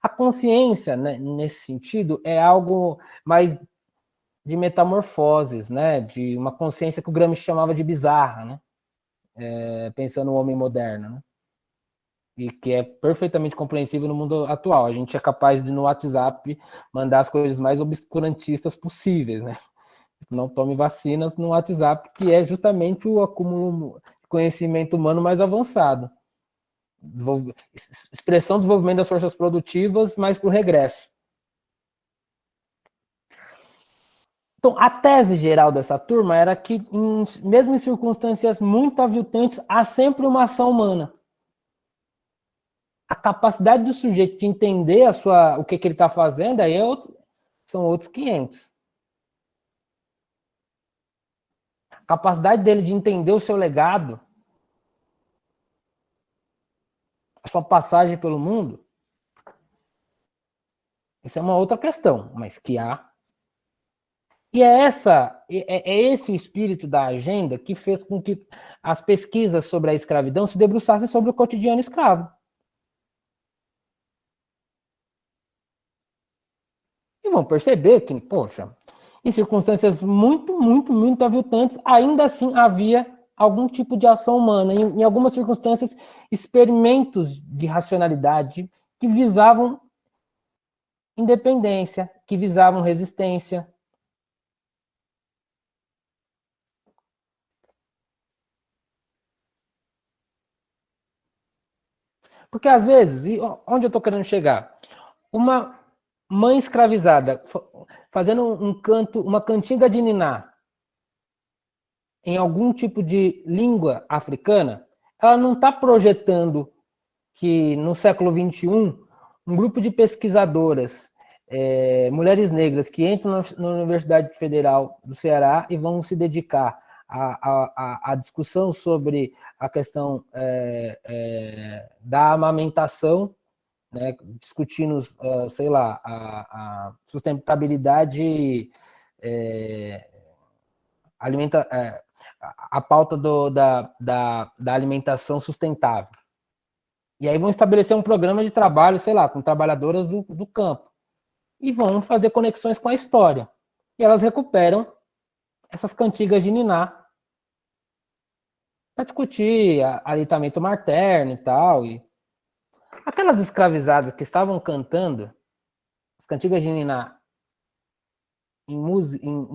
A consciência, né, nesse sentido, é algo mais de metamorfoses, né, de uma consciência que o Gramsci chamava de bizarra, né, pensando no homem moderno, né, e que é perfeitamente compreensível no mundo atual. A gente é capaz de, no WhatsApp, mandar as coisas mais obscurantistas possíveis, né. Não tome vacinas no WhatsApp, que é justamente o acúmulo de conhecimento humano mais avançado. Expressão do desenvolvimento das forças produtivas, mas para o regresso. Então, a tese geral dessa turma era que, mesmo em circunstâncias muito aviltantes, há sempre uma ação humana. A capacidade do sujeito de entender o que ele está fazendo aí são outros 500. A capacidade dele de entender o seu legado, a sua passagem pelo mundo, isso é uma outra questão, mas que há. E é esse o espírito da agenda que fez com que as pesquisas sobre a escravidão se debruçassem sobre o cotidiano escravo. E vão perceber que, poxa, em circunstâncias muito, muito, muito aviltantes, ainda assim havia algum tipo de ação humana. Em algumas circunstâncias, experimentos de racionalidade que visavam independência, que visavam resistência. Porque às vezes, onde eu estou querendo chegar? Uma mãe escravizada fazendo uma cantiga de niná em algum tipo de língua africana, ela não está projetando que no século XXI, um grupo de pesquisadoras, mulheres negras, que entram na Universidade Federal do Ceará e vão se dedicar à discussão sobre a questão da amamentação, né, discutindo, sei lá, a sustentabilidade a pauta da alimentação sustentável. E aí vão estabelecer um programa de trabalho, sei lá, com trabalhadoras do campo. E vão fazer conexões com a história. E elas recuperam essas cantigas de niná para discutir aleitamento materno e tal. E aquelas escravizadas que estavam cantando as cantigas de niná em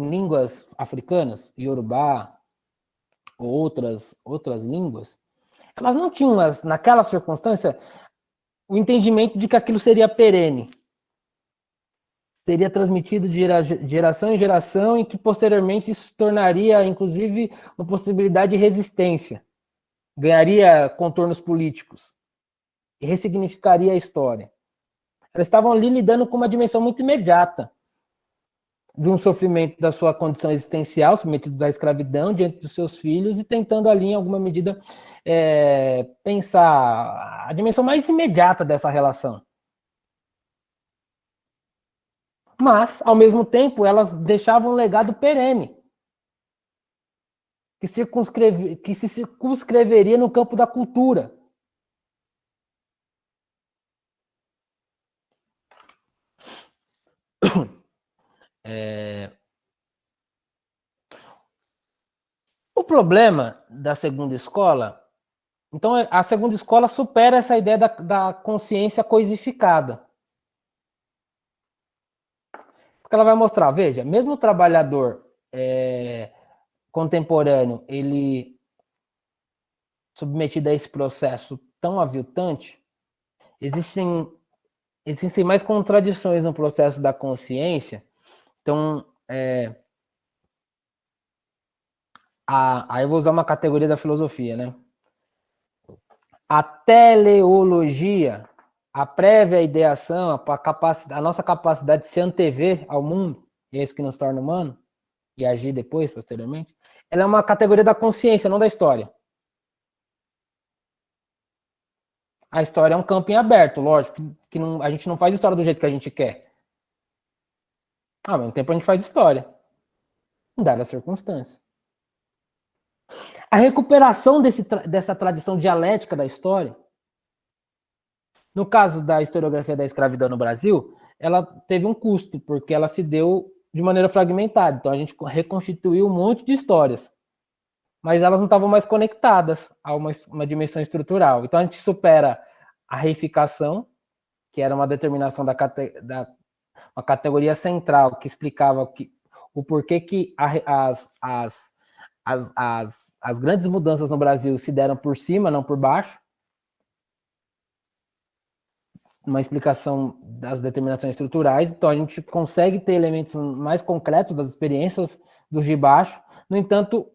línguas africanas, Yorubá, ou outras línguas, elas não tinham, naquela circunstância, o entendimento de que aquilo seria perene. Seria transmitido de geração em geração e que posteriormente isso tornaria, inclusive, uma possibilidade de resistência. Ganharia contornos políticos e ressignificaria a história. Elas estavam ali lidando com uma dimensão muito imediata de um sofrimento da sua condição existencial, submetidos à escravidão diante dos seus filhos e tentando ali, em alguma medida, pensar a dimensão mais imediata dessa relação. Mas, ao mesmo tempo, elas deixavam um legado perene, que se circunscreveria no campo da cultura. O problema da segunda escola, então a segunda escola supera essa ideia da consciência coisificada. Porque ela vai mostrar, veja, mesmo o trabalhador contemporâneo, ele submetido a esse processo tão aviltante, existem mais contradições no processo da consciência. Então, aí eu vou usar uma categoria da filosofia, né? A teleologia, a prévia ideação, a nossa capacidade de se antever ao mundo, e é isso que nos torna humano, e agir depois, posteriormente, ela é uma categoria da consciência, não da história. A história é um campo em aberto, lógico, que não, a gente não faz história do jeito que a gente quer. Ao mesmo tempo a gente faz história, em dadas circunstâncias. A recuperação dessa tradição dialética da história, no caso da historiografia da escravidão no Brasil, ela teve um custo, porque ela se deu de maneira fragmentada. Então a gente reconstituiu um monte de histórias, mas elas não estavam mais conectadas a uma dimensão estrutural. Então a gente supera a reificação, que era uma determinação uma categoria central que explicava o porquê que as grandes mudanças no Brasil se deram por cima, não por baixo. Uma explicação das determinações estruturais, então a gente consegue ter elementos mais concretos das experiências dos de baixo. No entanto,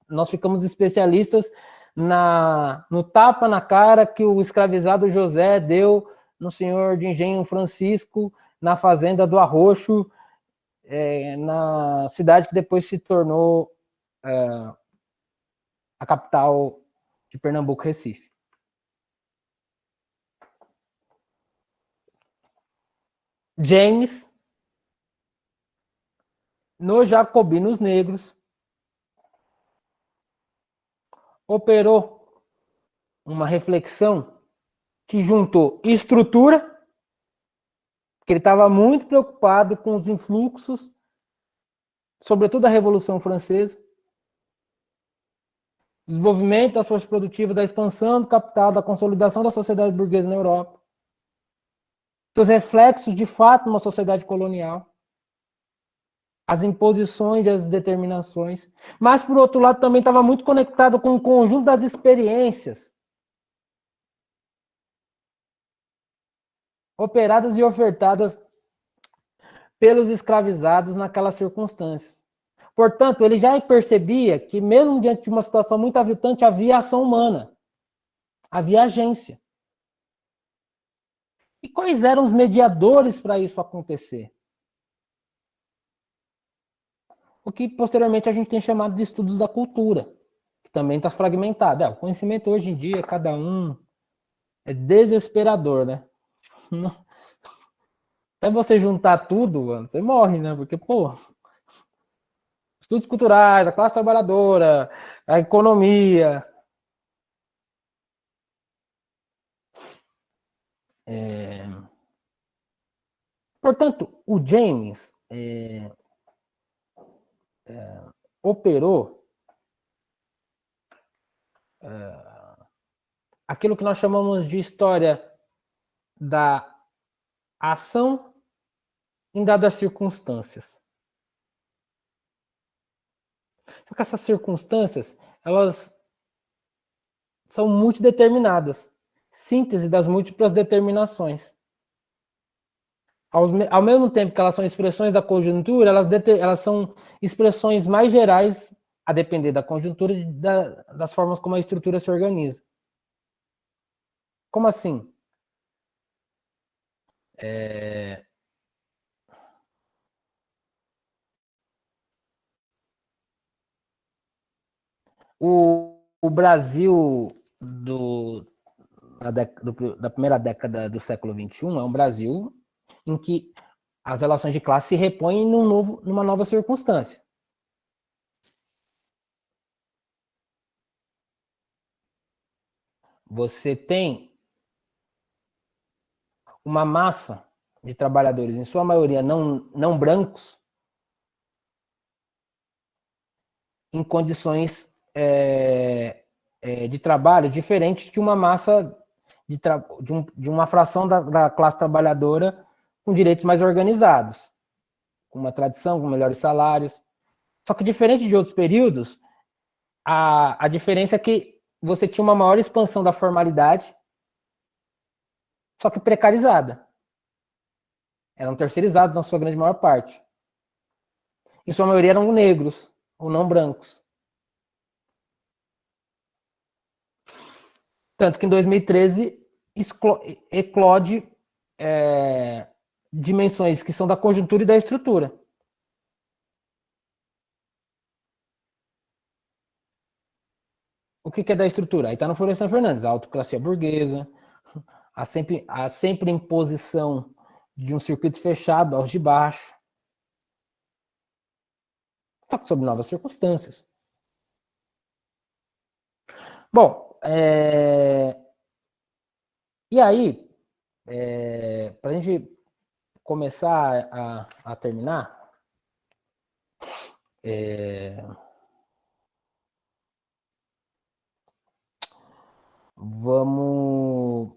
nós ficamos especialistas no tapa na cara que o escravizado José deu no senhor de engenho Francisco, na fazenda do Arroxo, na cidade que depois se tornou a capital de Pernambuco, Recife. James, nos Jacobinos Negros, operou uma reflexão que juntou estrutura, que ele estava muito preocupado com os influxos, sobretudo a Revolução Francesa, desenvolvimento das forças produtivas, da expansão do capital, da consolidação da sociedade burguesa na Europa, seus reflexos de fato numa sociedade colonial, as imposições e as determinações, mas por outro lado também estava muito conectado com o conjunto das experiências operadas e ofertadas pelos escravizados naquelas circunstâncias. Portanto, ele já percebia que mesmo diante de uma situação muito aviltante, havia ação humana, havia agência. E quais eram os mediadores para isso acontecer? O que posteriormente a gente tem chamado de estudos da cultura, que também está fragmentado. O conhecimento hoje em dia, cada um, é desesperador, né? Até você juntar tudo, você morre, né? Porque, estudos culturais, a classe trabalhadora, a economia. Portanto, o James operou aquilo que nós chamamos de história da ação em dadas circunstâncias. Só que essas circunstâncias, elas são multideterminadas, síntese das múltiplas determinações. Ao mesmo tempo que elas são expressões da conjuntura, elas são expressões mais gerais, a depender da conjuntura e das formas como a estrutura se organiza. Como assim? O Brasil da primeira década do século XXI é um Brasil em que as relações de classe se repõem numa nova circunstância. Você tem uma massa de trabalhadores, em sua maioria não brancos, em condições de trabalho diferentes de uma massa, de uma fração da classe trabalhadora com direitos mais organizados, com uma tradição, com melhores salários. Só que diferente de outros períodos, a diferença é que você tinha uma maior expansão da formalidade, só que precarizada. Eram terceirizados na sua grande maior parte. Em sua maioria eram negros ou não brancos. Tanto que em 2013 eclode dimensões que são da conjuntura e da estrutura. O que é da estrutura? Aí está no Florestan Fernandes, a autocracia burguesa, a sempre imposição de um circuito fechado aos de baixo, só que sob novas circunstâncias. Bom, e aí, para a gente começar a terminar, vamos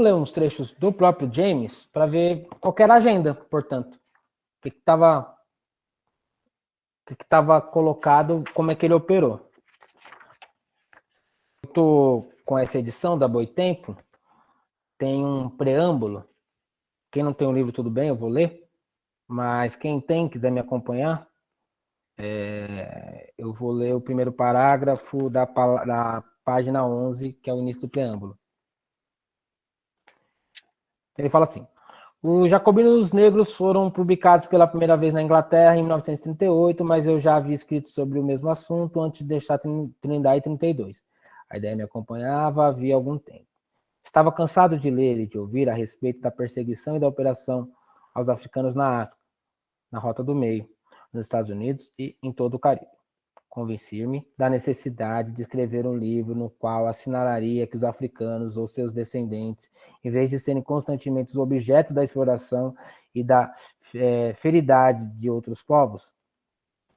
ler uns trechos do próprio James para ver qual era a agenda, portanto. O que estava colocado, como é que ele operou. Eu estou com essa edição da Boitempo, tem um preâmbulo. Quem não tem o livro, tudo bem, eu vou ler. Mas quem tem, quiser me acompanhar, eu vou ler o primeiro parágrafo da página 11, que é o início do preâmbulo. Ele fala assim: os Jacobinos Negros foram publicados pela primeira vez na Inglaterra em 1938, mas eu já havia escrito sobre o mesmo assunto antes de deixar Trindade em 32. A ideia me acompanhava havia algum tempo. Estava cansado de ler e de ouvir a respeito da perseguição e da operação aos africanos na África, na Rota do Meio, nos Estados Unidos e em todo o Caribe. Convenci-me da necessidade de escrever um livro no qual assinalaria que os africanos ou seus descendentes, em vez de serem constantemente os objetos da exploração e da feridade de outros povos,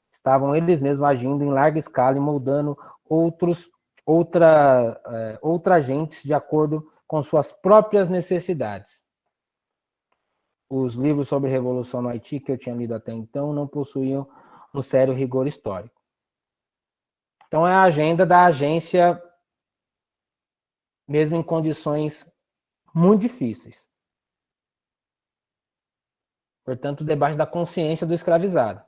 estavam eles mesmos agindo em larga escala e moldando outras gentes de acordo com suas próprias necessidades. Os livros sobre revolução no Haiti que eu tinha lido até então não possuíam um sério rigor histórico. Então, é a agenda da agência, mesmo em condições muito difíceis. Portanto, o debate da consciência do escravizado.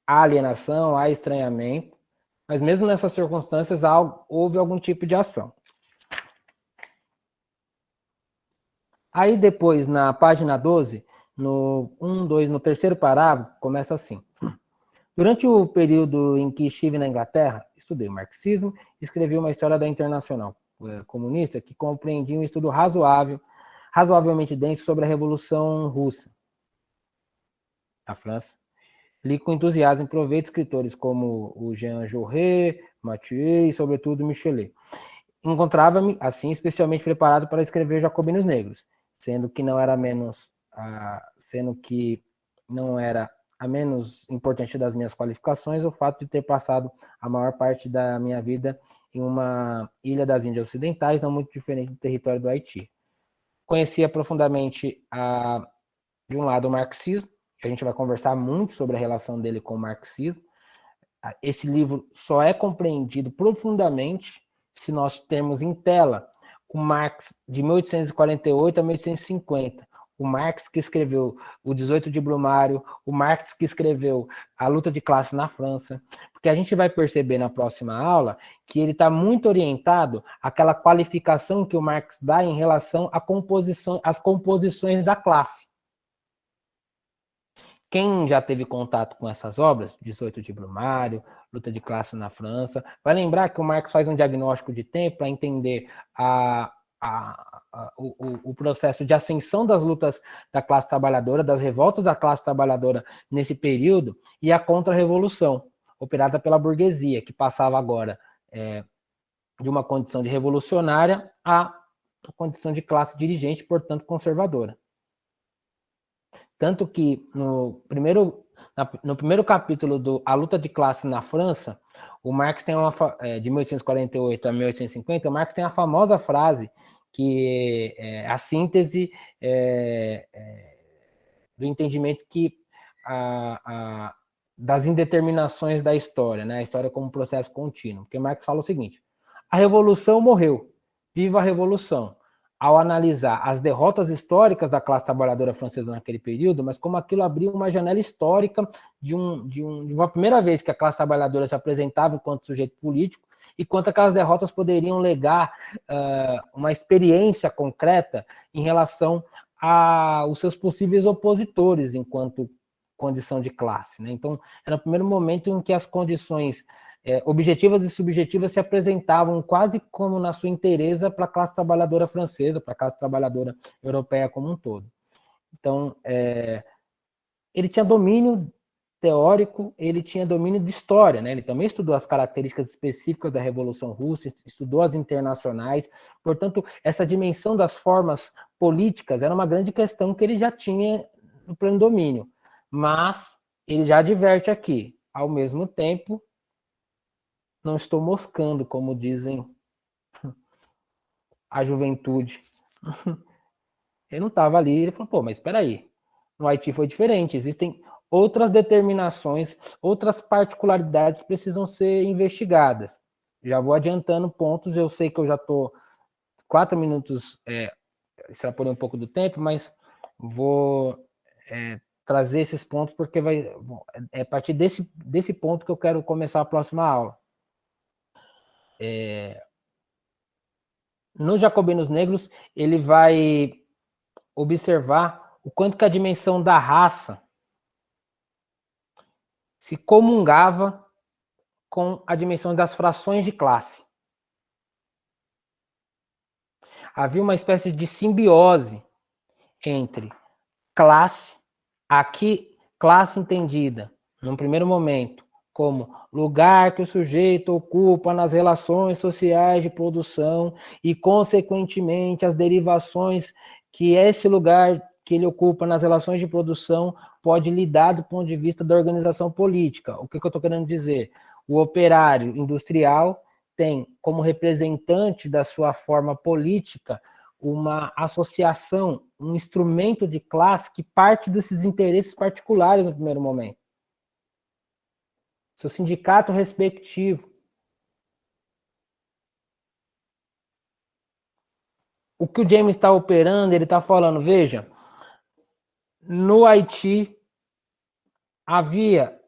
Há alienação, há estranhamento, mas mesmo nessas circunstâncias houve algum tipo de ação. Aí depois, na página 12, no terceiro parágrafo, começa assim. Durante o período em que estive na Inglaterra, estudei o marxismo e escrevi uma história da Internacional Comunista que compreendia um estudo razoavelmente denso sobre a Revolução Russa, na França. Li com entusiasmo e proveito escritores como o Jean Jaurès, Mathieu e, sobretudo, Michelet. Encontrava-me, assim, especialmente preparado para escrever Jacobinos Negros, sendo que não era a menos importante das minhas qualificações o fato de ter passado a maior parte da minha vida em uma ilha das Índias Ocidentais, não muito diferente do território do Haiti. Conhecia profundamente, de um lado, o marxismo, que a gente vai conversar muito sobre a relação dele com o marxismo. Esse livro só é compreendido profundamente se nós termos em tela o Marx de 1848 a 1850, o Marx que escreveu o 18 de Brumário, o Marx que escreveu a luta de classe na França, porque a gente vai perceber na próxima aula que ele está muito orientado àquela qualificação que o Marx dá em relação às composições da classe. Quem já teve contato com essas obras, 18 de Brumário, Luta de Classe na França, vai lembrar que o Marx faz um diagnóstico de tempo para entender o processo de ascensão das lutas da classe trabalhadora, das revoltas da classe trabalhadora nesse período, e a contra-revolução, operada pela burguesia, que passava agora de uma condição de revolucionária a condição de classe dirigente, portanto conservadora. Tanto que no primeiro capítulo do A Luta de Classe na França, o Marx tem de 1848 a 1850, o Marx tem a famosa frase que é a síntese do entendimento das indeterminações da história, né? A história como um processo contínuo. Porque Marx fala o seguinte: a revolução morreu, viva a revolução. Ao analisar as derrotas históricas da classe trabalhadora francesa naquele período, mas como aquilo abriu uma janela histórica de uma primeira vez que a classe trabalhadora se apresentava enquanto sujeito político, e quanto aquelas derrotas poderiam legar uma experiência concreta em relação aos seus possíveis opositores enquanto condição de classe, né? Então, era o primeiro momento em que as condições objetivas e subjetivas se apresentavam quase como na sua inteireza para a classe trabalhadora francesa, para a classe trabalhadora europeia como um todo. Então, ele tinha domínio teórico, ele tinha domínio de história, né? Ele também estudou as características específicas da Revolução Russa, estudou as internacionais, portanto, essa dimensão das formas políticas era uma grande questão que ele já tinha no pleno domínio, mas ele já adverte aqui, ao mesmo tempo, não estou moscando, como dizem a juventude. Ele não estava ali, ele falou, pô, mas espera aí, no Haiti foi diferente, existem outras determinações, outras particularidades que precisam ser investigadas. Já vou adiantando pontos, eu sei que eu já estou 4 minutos extrapolei um pouco do tempo, mas vou trazer esses pontos porque é a partir desse ponto que eu quero começar a próxima aula. Nos Jacobinos Negros, ele vai observar o quanto que a dimensão da raça se comungava com a dimensão das frações de classe. Havia uma espécie de simbiose entre classe, aqui classe entendida, num primeiro momento, como lugar que o sujeito ocupa nas relações sociais de produção e, consequentemente, as derivações que esse lugar que ele ocupa nas relações de produção pode lhe dar do ponto de vista da organização política. O que eu estou querendo dizer? O operário industrial tem como representante da sua forma política uma associação, um instrumento de classe que parte desses interesses particulares no primeiro momento. Seu sindicato respectivo. O que o James está operando, ele está falando, veja, no Haiti havia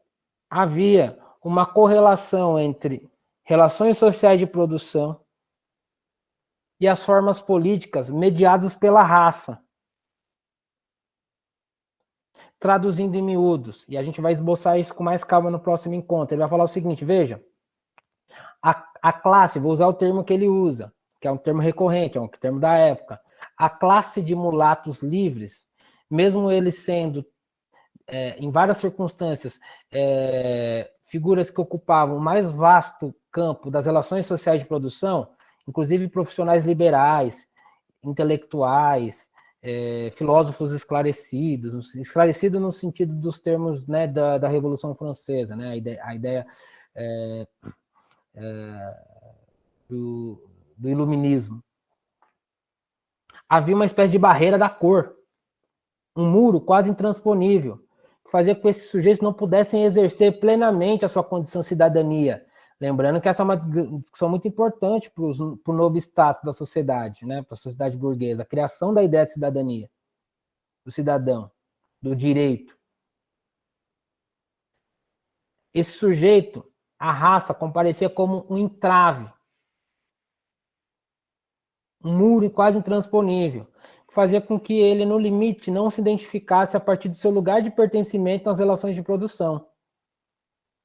uma correlação entre relações sociais de produção e as formas políticas mediadas pela raça. Traduzindo em miúdos, e a gente vai esboçar isso com mais calma no próximo encontro, ele vai falar o seguinte, veja, a classe, vou usar o termo que ele usa, que é um termo recorrente, é um termo da época, a classe de mulatos livres, mesmo eles sendo, em várias circunstâncias, figuras que ocupavam o mais vasto campo das relações sociais de produção, inclusive profissionais liberais, intelectuais, filósofos esclarecidos no sentido dos termos, né, da Revolução Francesa, né, a ideia do iluminismo. Havia uma espécie de barreira da cor, um muro quase intransponível, que fazia com que esses sujeitos não pudessem exercer plenamente a sua condição de cidadania. Lembrando que essa é uma discussão muito importante para o novo status da sociedade, né, para a sociedade burguesa, a criação da ideia de cidadania, do cidadão, do direito. Esse sujeito, a raça, comparecia como um entrave, um muro quase intransponível, que fazia com que ele, no limite, não se identificasse a partir do seu lugar de pertencimento nas relações de produção.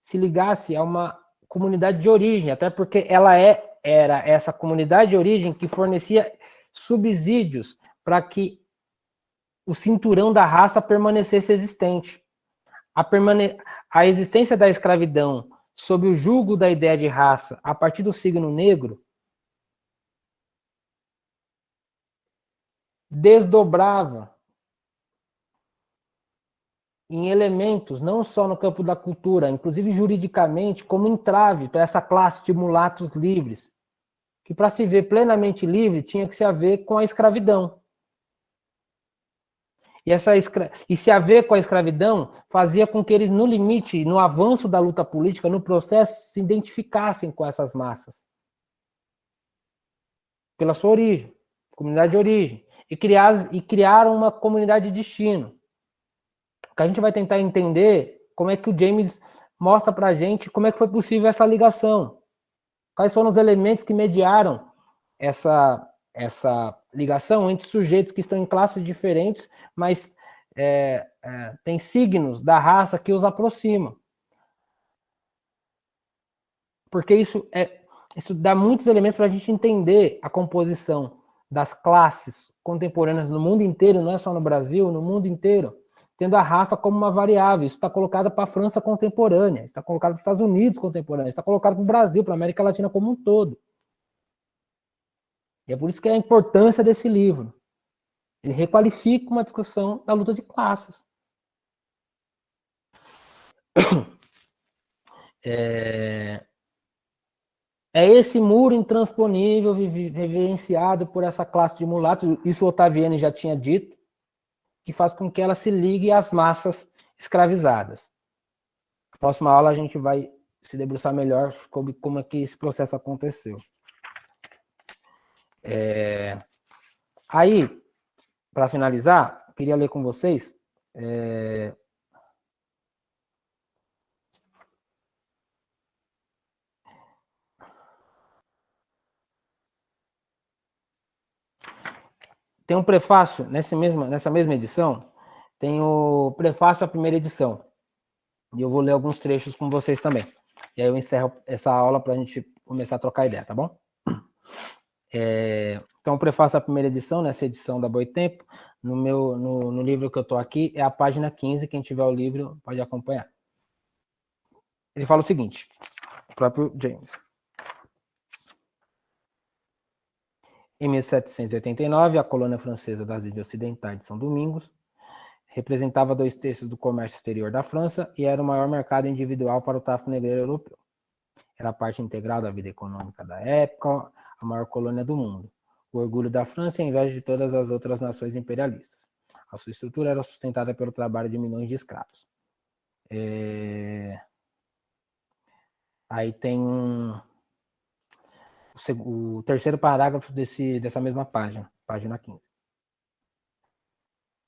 Se ligasse a uma comunidade de origem, até porque ela era essa comunidade de origem que fornecia subsídios para que o cinturão da raça permanecesse existente. A existência da escravidão sob o jugo da ideia de raça a partir do signo negro desdobrava em elementos, não só no campo da cultura, inclusive juridicamente, como entrave para essa classe de mulatos livres, que para se ver plenamente livre tinha que se haver com a escravidão. E se haver com a escravidão fazia com que eles, no limite, no avanço da luta política, no processo, se identificassem com essas massas. Pela sua origem, comunidade de origem. E criaram uma comunidade de destino. Que a gente vai tentar entender como é que o James mostra para a gente como é que foi possível essa ligação. Quais foram os elementos que mediaram essa ligação entre sujeitos que estão em classes diferentes, mas tem signos da raça que os aproximam. Porque isso dá muitos elementos para a gente entender a composição das classes contemporâneas no mundo inteiro, não é só no Brasil, no mundo inteiro, tendo a raça como uma variável. Isso está colocado para a França contemporânea, está colocado para os Estados Unidos contemporâneos, está colocado para o Brasil, para a América Latina como um todo. E é por isso que é a importância desse livro. Ele requalifica uma discussão da luta de classes. É esse muro intransponível vivenciado por essa classe de mulatos, isso o Ottaviani já tinha dito, que faz com que ela se ligue às massas escravizadas. Na próxima aula a gente vai se debruçar melhor sobre como é que esse processo aconteceu. Aí, para finalizar, eu queria ler com vocês tem um prefácio, nessa mesma edição, tem o prefácio à primeira edição. E eu vou ler alguns trechos com vocês também. E aí eu encerro essa aula para a gente começar a trocar ideia, tá bom? Então, o prefácio à primeira edição, nessa edição da Boitempo, no livro que eu estou aqui, é a página 15, quem tiver o livro pode acompanhar. Ele fala o seguinte, o próprio James. Em 1789, a colônia francesa das Ilhas Ocidentais de São Domingos representava 2/3 do comércio exterior da França e era o maior mercado individual para o tráfico negreiro europeu. Era parte integral da vida econômica da época, a maior colônia do mundo. O orgulho da França e a inveja de todas as outras nações imperialistas. A sua estrutura era sustentada pelo trabalho de milhões de escravos. Aí tem o terceiro parágrafo dessa mesma página, página 15.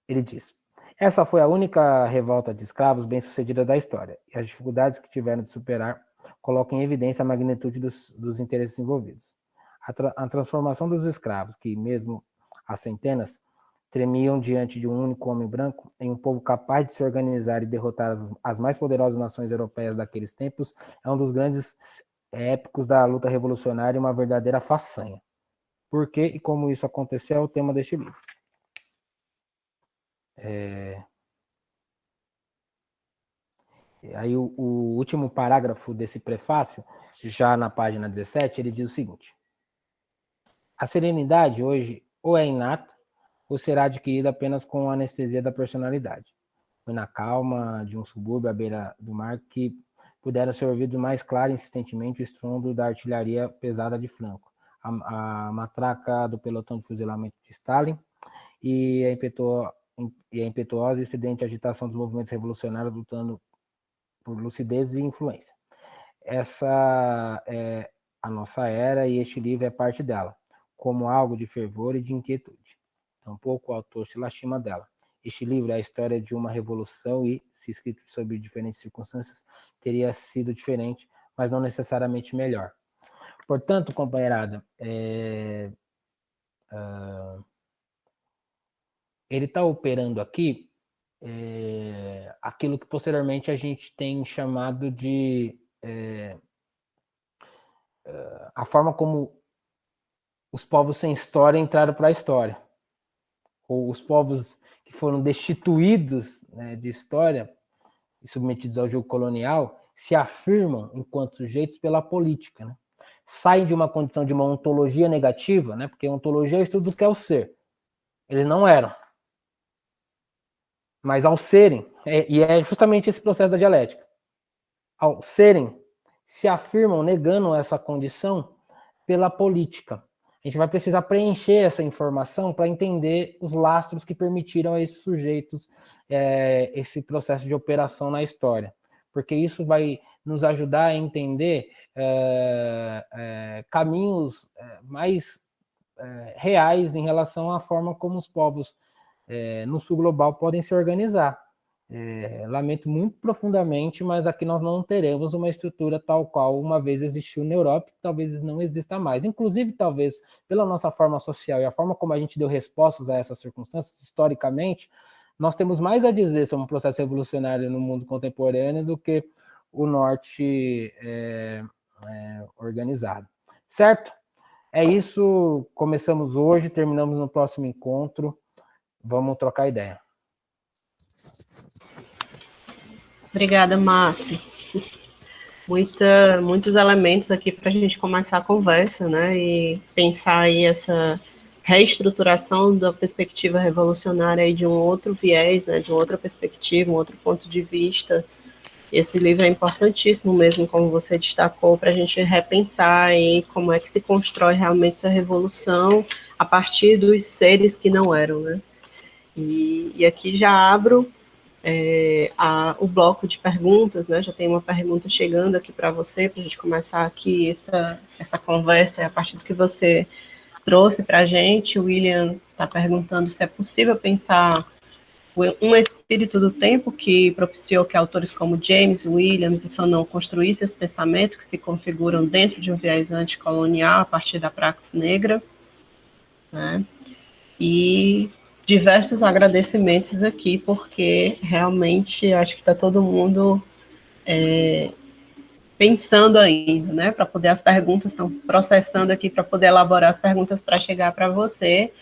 Ele diz: essa foi a única revolta de escravos bem-sucedida da história, e as dificuldades que tiveram de superar colocam em evidência a magnitude dos interesses envolvidos. A transformação dos escravos, que mesmo há centenas, tremiam diante de um único homem branco, em um povo capaz de se organizar e derrotar as mais poderosas nações europeias daqueles tempos, é um dos grandes épicos da luta revolucionária e uma verdadeira façanha. Por que e como isso aconteceu é o tema deste livro. Aí o último parágrafo desse prefácio, já na página 17, ele diz o seguinte: a serenidade hoje ou é inata ou será adquirida apenas com a anestesia da personalidade. Foi na calma de um subúrbio à beira do mar que puderam ser ouvidos mais claro e insistentemente o estrondo da artilharia pesada de Franco, a matraca do pelotão de fuzilamento de Stalin e a impetuosa e estridente agitação dos movimentos revolucionários lutando por lucidez e influência. Essa é a nossa era e este livro é parte dela, como algo de fervor e de inquietude. Tampouco o autor se lastima dela. Este livro é a história de uma revolução e, se escrito sob diferentes circunstâncias, teria sido diferente, mas não necessariamente melhor. Portanto, companheirada, ele está operando aqui aquilo que posteriormente a gente tem chamado de a forma como os povos sem história entraram para a história, ou os povos que foram destituídos, né, de história e submetidos ao jogo colonial se afirmam enquanto sujeitos pela política, né? Saem de uma condição de uma ontologia negativa, né, porque ontologia é o estudo do que é o ser, Eles não eram. Mas ao serem, e é justamente esse processo da dialética, ao serem, se afirmam negando essa condição pela política. A gente vai precisar preencher essa informação para entender os lastros que permitiram a esses sujeitos esse processo de operação na história. Porque isso vai nos ajudar a entender caminhos mais reais em relação à forma como os povos no sul global podem se organizar. Lamento muito profundamente, mas aqui nós não teremos uma estrutura tal qual uma vez existiu na Europa, que talvez não exista mais. Inclusive, talvez, pela nossa forma social e a forma como a gente deu respostas a essas circunstâncias, historicamente, nós temos mais a dizer sobre um processo revolucionário no mundo contemporâneo do que o norte organizado. Certo? É isso, começamos hoje, terminamos no próximo encontro. Vamos trocar ideia. Obrigada, Márcio. Muitos elementos aqui para a gente começar a conversa, né? E pensar aí essa reestruturação da perspectiva revolucionária aí de um outro viés, né? De uma outra perspectiva, um outro ponto de vista. Esse livro é importantíssimo mesmo, como você destacou, para a gente repensar aí como é que se constrói realmente essa revolução a partir dos seres que não eram, né? E aqui já abro o bloco de perguntas, né? Já tem uma pergunta chegando aqui para você, para a gente começar aqui essa conversa a partir do que você trouxe para a gente. O William está perguntando se é possível pensar um espírito do tempo que propiciou que autores como James, Williams e Fanon construíssem esse pensamento que se configuram dentro de um viés anticolonial a partir da praxis negra, né? E diversos agradecimentos aqui, porque realmente acho que está todo mundo pensando ainda, né? Para poder as perguntas estão processando aqui para poder elaborar as perguntas para chegar para você.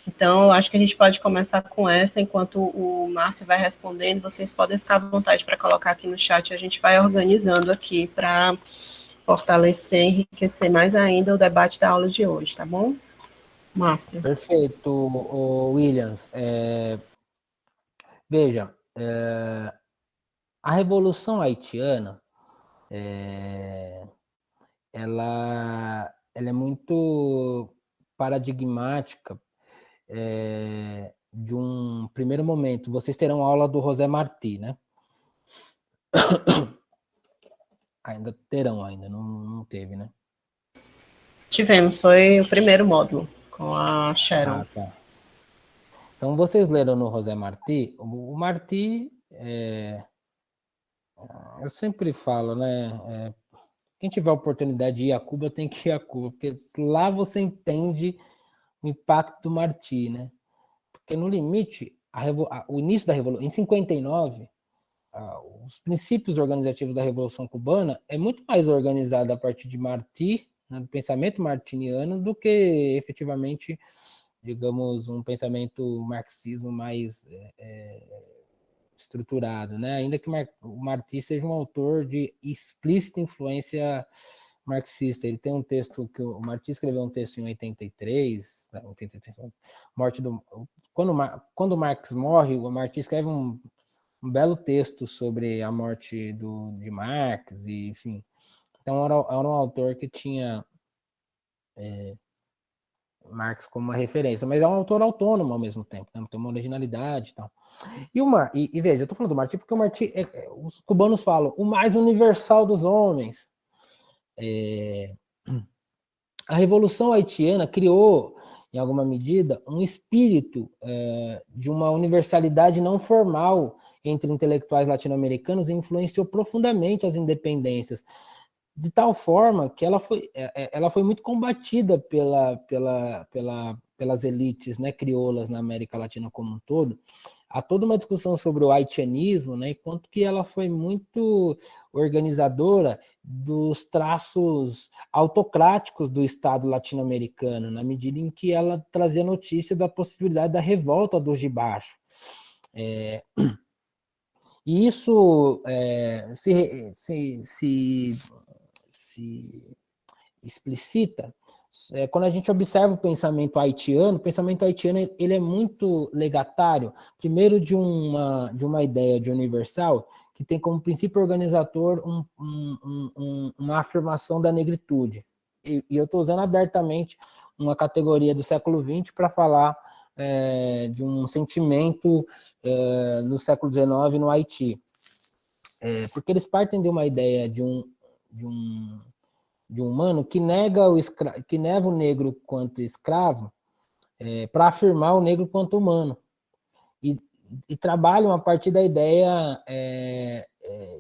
Então, acho que a gente pode começar com essa, enquanto o Márcio vai respondendo, vocês podem ficar à vontade para colocar aqui no chat, a gente vai organizando aqui para fortalecer, enriquecer mais ainda o debate da aula de hoje, tá bom? Márcio. Perfeito, Williams. Veja, a Revolução Haitiana, ela é muito paradigmática de um primeiro momento. Vocês terão aula do José Martí, né? Ainda terão, não teve, né? Tivemos, foi o primeiro módulo, com a Sharon. Tá. Então, vocês leram no José Martí. O Martí, eu sempre falo, né? Quem tiver a oportunidade de ir a Cuba, tem que ir a Cuba, porque lá você entende o impacto do Martí, né? Porque no limite, o início da Revolução, em 59, os princípios organizativos da Revolução Cubana é muito mais organizado a partir de Martí, né, do pensamento martiniano, do que efetivamente, digamos, um pensamento marxismo mais estruturado, né? Ainda que o Martí seja um autor de explícita influência marxista. Ele tem um texto que o Martí escreveu um texto em 83, morte do quando Marx morre, o Martí escreve um belo texto sobre a morte de Marx e enfim. Então era um autor que tinha Marx como uma referência, mas é um autor autônomo ao mesmo tempo, né? Tem uma originalidade e tal. E veja, eu tô falando do Martí porque o Martí, os cubanos falam, o mais universal dos homens. A Revolução Haitiana criou, em alguma medida, um espírito de uma universalidade não formal entre intelectuais latino-americanos e influenciou profundamente as independências, de tal forma que ela foi muito combatida pelas elites, né, crioulas na América Latina como um todo. Há toda uma discussão sobre o haitianismo, né, enquanto que ela foi muito organizadora dos traços autocráticos do Estado latino-americano, na medida em que ela trazia notícia da possibilidade da revolta dos de baixo. E isso se explicita Quando a gente observa o pensamento haitiano ele é muito legatário, primeiro de uma ideia de universal, que tem como princípio organizador uma afirmação da negritude. E eu estou usando abertamente uma categoria do século XX para falar de um sentimento no século XIX no Haiti. Porque eles partem de uma ideia de um humano que nega o negro quanto escravo para afirmar o negro quanto humano. E trabalham a partir da ideia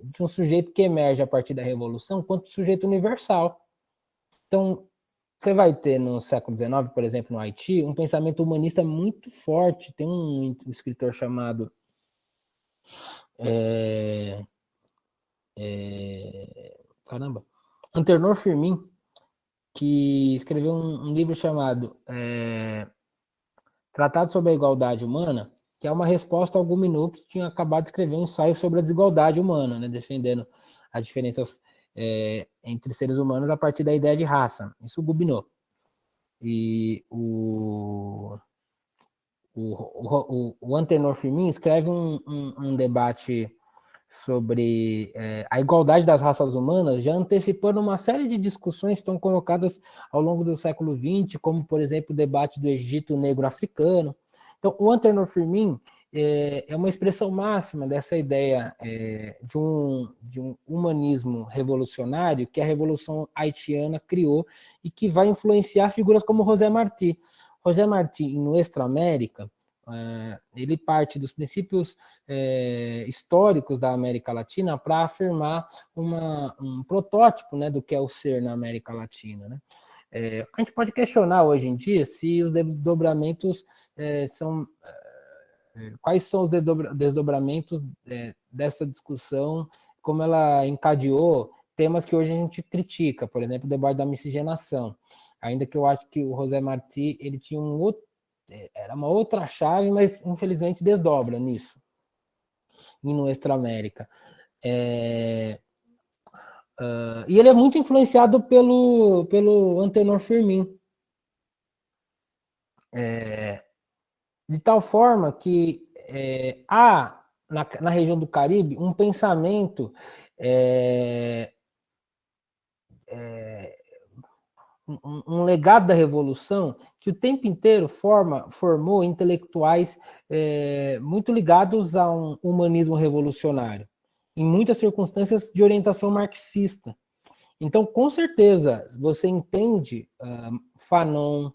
de um sujeito que emerge a partir da Revolução quanto sujeito universal. Então, você vai ter no século XIX, por exemplo, no Haiti, um pensamento humanista muito forte. Tem um escritor chamado Antenor Firmin, que escreveu um livro chamado Tratado sobre a Igualdade Humana, que é uma resposta ao Gobineau, que tinha acabado de escrever um ensaio sobre a desigualdade humana, né, defendendo as diferenças entre seres humanos a partir da ideia de raça. Isso o Gobineau. E o Antenor Firmin escreve um debate sobre a igualdade das raças humanas, já antecipando uma série de discussões que estão colocadas ao longo do século XX, como, por exemplo, o debate do Egito negro-africano. Então, o Antenor Firmin é uma expressão máxima dessa ideia de um humanismo revolucionário que a Revolução Haitiana criou e que vai influenciar figuras como José Martí. José Martí, em Nuestra América, ele parte dos princípios históricos da América Latina para afirmar um protótipo, né, do que é o ser na América Latina, né? A gente pode questionar hoje em dia se os desdobramentos são... quais são os desdobramentos dessa discussão, como ela encadeou temas que hoje a gente critica, por exemplo, o debate da miscigenação. Ainda que eu acho que o José Martí, ele tinha era uma outra chave, mas infelizmente desdobra nisso, em Nuestra América. E ele é muito influenciado pelo Antenor Firmin. De tal forma que há, na região do Caribe, um pensamento um legado da Revolução que o tempo inteiro formou intelectuais muito ligados a um humanismo revolucionário, em muitas circunstâncias de orientação marxista. Então, com certeza, você entende Fanon,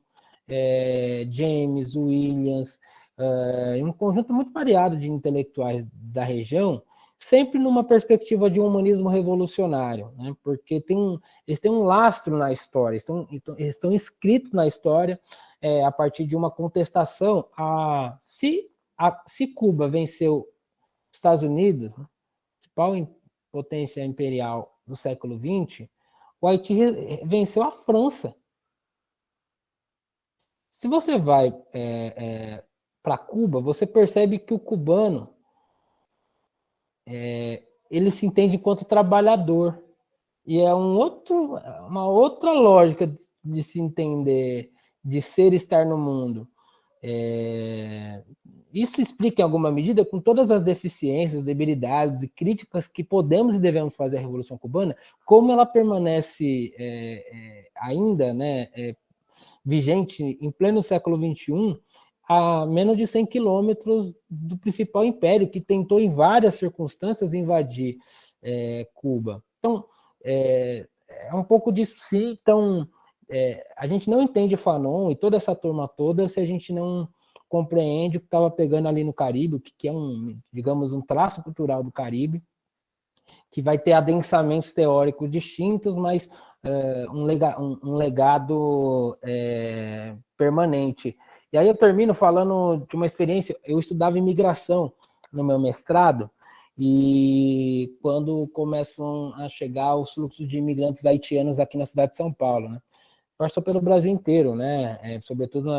James, Williams, um conjunto muito variado de intelectuais da região, sempre numa perspectiva de um humanismo revolucionário, né? Porque eles têm um lastro na história, estão escritos na história a partir de uma contestação se Cuba venceu os Estados Unidos, né, principal potência imperial do século XX, o Haiti venceu a França. Se você vai para Cuba, você percebe que o cubano ele se entende enquanto trabalhador. E é uma outra lógica de se entender, de ser e estar no mundo. Isso explica, em alguma medida, com todas as deficiências, debilidades e críticas que podemos e devemos fazer à Revolução Cubana, como ela permanece ainda, né, vigente em pleno século XXI, a menos de 100 quilômetros do principal império, que tentou em várias circunstâncias invadir Cuba. Então, é um pouco disso sim. Então, a gente não entende Fanon e toda essa turma toda se a gente não compreende o que estava pegando ali no Caribe, o que é digamos, um traço cultural do Caribe, que vai ter adensamentos teóricos distintos, mas um legado permanente. E aí eu termino falando de uma experiência. Eu estudava imigração no meu mestrado, e quando começam a chegar os fluxos de imigrantes haitianos aqui na cidade de São Paulo, né? Passou pelo Brasil inteiro, né? Sobretudo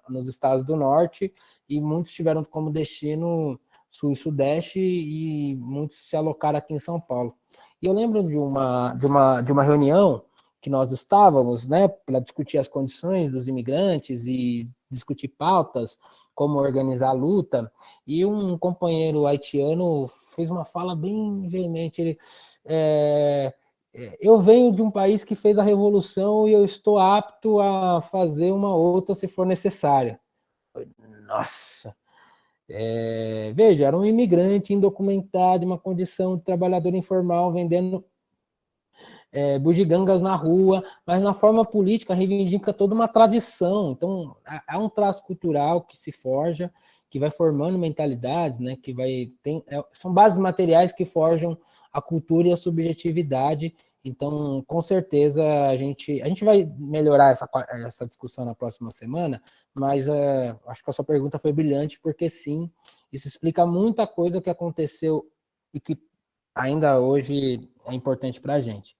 nos estados do norte, e muitos tiveram como destino sul e sudeste, e muitos se alocaram aqui em São Paulo. E eu lembro de uma reunião que nós estávamos, né, para discutir as condições dos imigrantes e discutir pautas, como organizar a luta, e um companheiro haitiano fez uma fala bem veemente, eu venho de um país que fez a revolução e eu estou apto a fazer uma outra se for necessária. Nossa! Veja, era um imigrante indocumentado, uma condição de trabalhador informal, vendendo bugigangas na rua, mas na forma política reivindica toda uma tradição. Então, há um traço cultural que se forja, que vai formando mentalidades, né, são bases materiais que forjam a cultura e a subjetividade. Então, com certeza, a gente vai melhorar essa discussão na próxima semana, mas acho que a sua pergunta foi brilhante, porque sim, isso explica muita coisa que aconteceu e que ainda hoje é importante para a gente.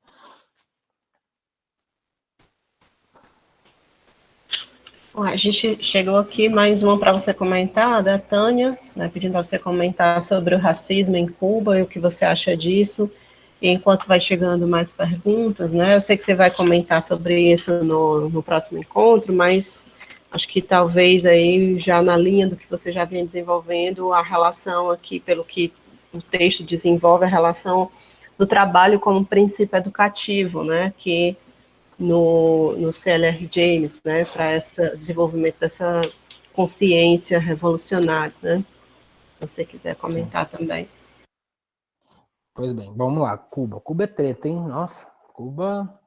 A gente chegou aqui mais uma para você comentar, da Tânia, né, pedindo para você comentar sobre o racismo em Cuba e o que você acha disso. E enquanto vai chegando mais perguntas, né, eu sei que você vai comentar sobre isso no próximo encontro, mas acho que talvez aí já na linha do que você já vem desenvolvendo, a relação aqui, pelo que o texto desenvolve, a relação do trabalho como princípio educativo, né, que no CLR James, né, para esse desenvolvimento dessa consciência revolucionária, né? Se você quiser comentar Sim. Também. Pois bem, vamos lá, Cuba. Cuba é treta, hein? Nossa, Cuba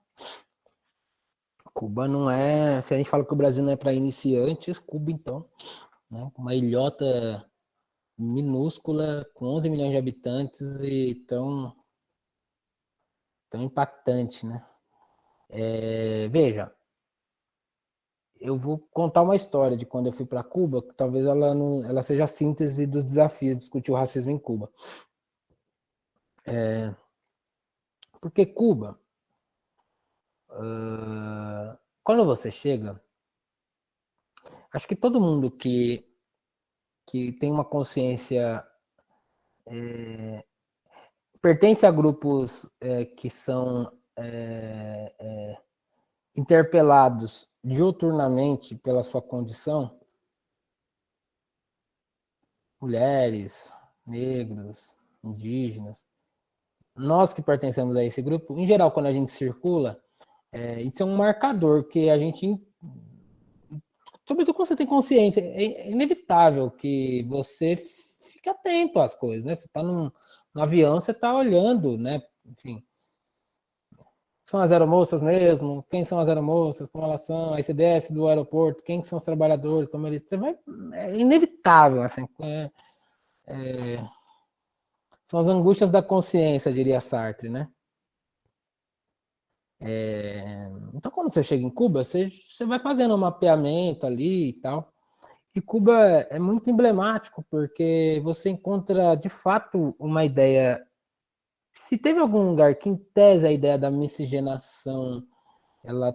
não é... Se a gente fala que o Brasil não é para iniciantes, Cuba então, né? Uma ilhota minúscula, com 11 milhões de habitantes e tão impactante, né? Veja, eu vou contar uma história de quando eu fui para Cuba, que talvez ela seja a síntese do desafio de discutir o racismo em Cuba. Porque Cuba, quando você chega, acho que todo mundo que tem uma consciência, pertence a grupos que são interpelados diuturnamente pela sua condição, mulheres, negros, indígenas, nós que pertencemos a esse grupo, em geral, quando a gente circula, isso é um marcador que a gente, sobretudo quando você tem consciência, é inevitável que você fique atento às coisas, né? Você está no avião, você está olhando, né? Enfim, são as aeromoças mesmo? Quem são as aeromoças? Como elas são? Aí você desce do aeroporto, quem são os trabalhadores? Como eles... Você vai... É inevitável, assim. São as angústias da consciência, diria Sartre, né? Então, quando você chega em Cuba, você vai fazendo um mapeamento ali e tal. E Cuba é muito emblemático, porque você encontra, de fato, uma ideia... Se teve algum lugar que, em tese, a ideia da miscigenação, ela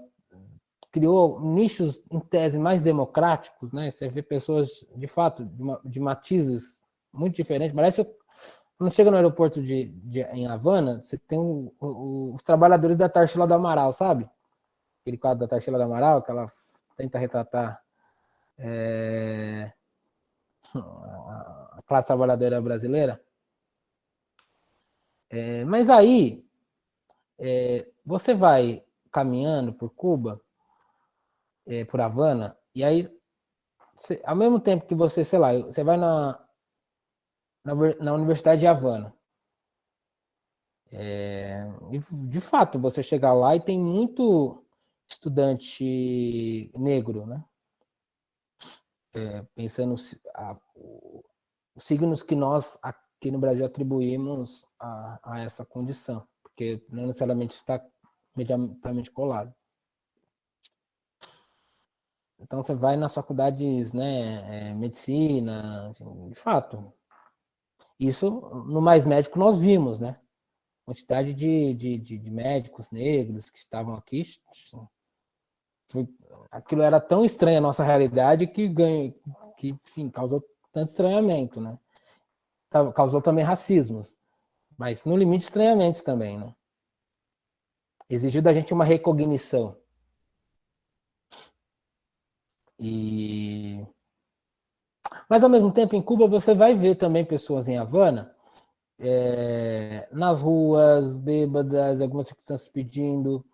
criou nichos, em tese, mais democráticos, né? Você vê pessoas, de fato, de matizes muito diferentes. Parece que quando chega no aeroporto em Havana, você tem os trabalhadores da Tarsila do Amaral, sabe? Aquele quadro da Tarsila do Amaral, que ela tenta retratar a classe trabalhadora brasileira. Mas aí, você vai caminhando por Cuba, por Havana, e aí, ao mesmo tempo que você, sei lá, você vai na Universidade de Havana, e de fato, você chega lá e tem muito estudante negro, né? Pensando os signos que nós aqui no Brasil atribuímos a essa condição, porque não necessariamente está imediatamente colado. Então você vai nas faculdades, né, medicina, assim, de fato. Isso no Mais Médico nós vimos, né? Quantidade de médicos negros que estavam aqui. Aquilo era tão estranho a nossa realidade que enfim, causou tanto estranhamento, né? Causou também racismos, mas no limite estranhamentos também, né? exigiu da gente uma recognição. Mas, ao mesmo tempo, em Cuba, você vai ver também pessoas em Havana, nas ruas, bêbadas, algumas que estão se pedindo.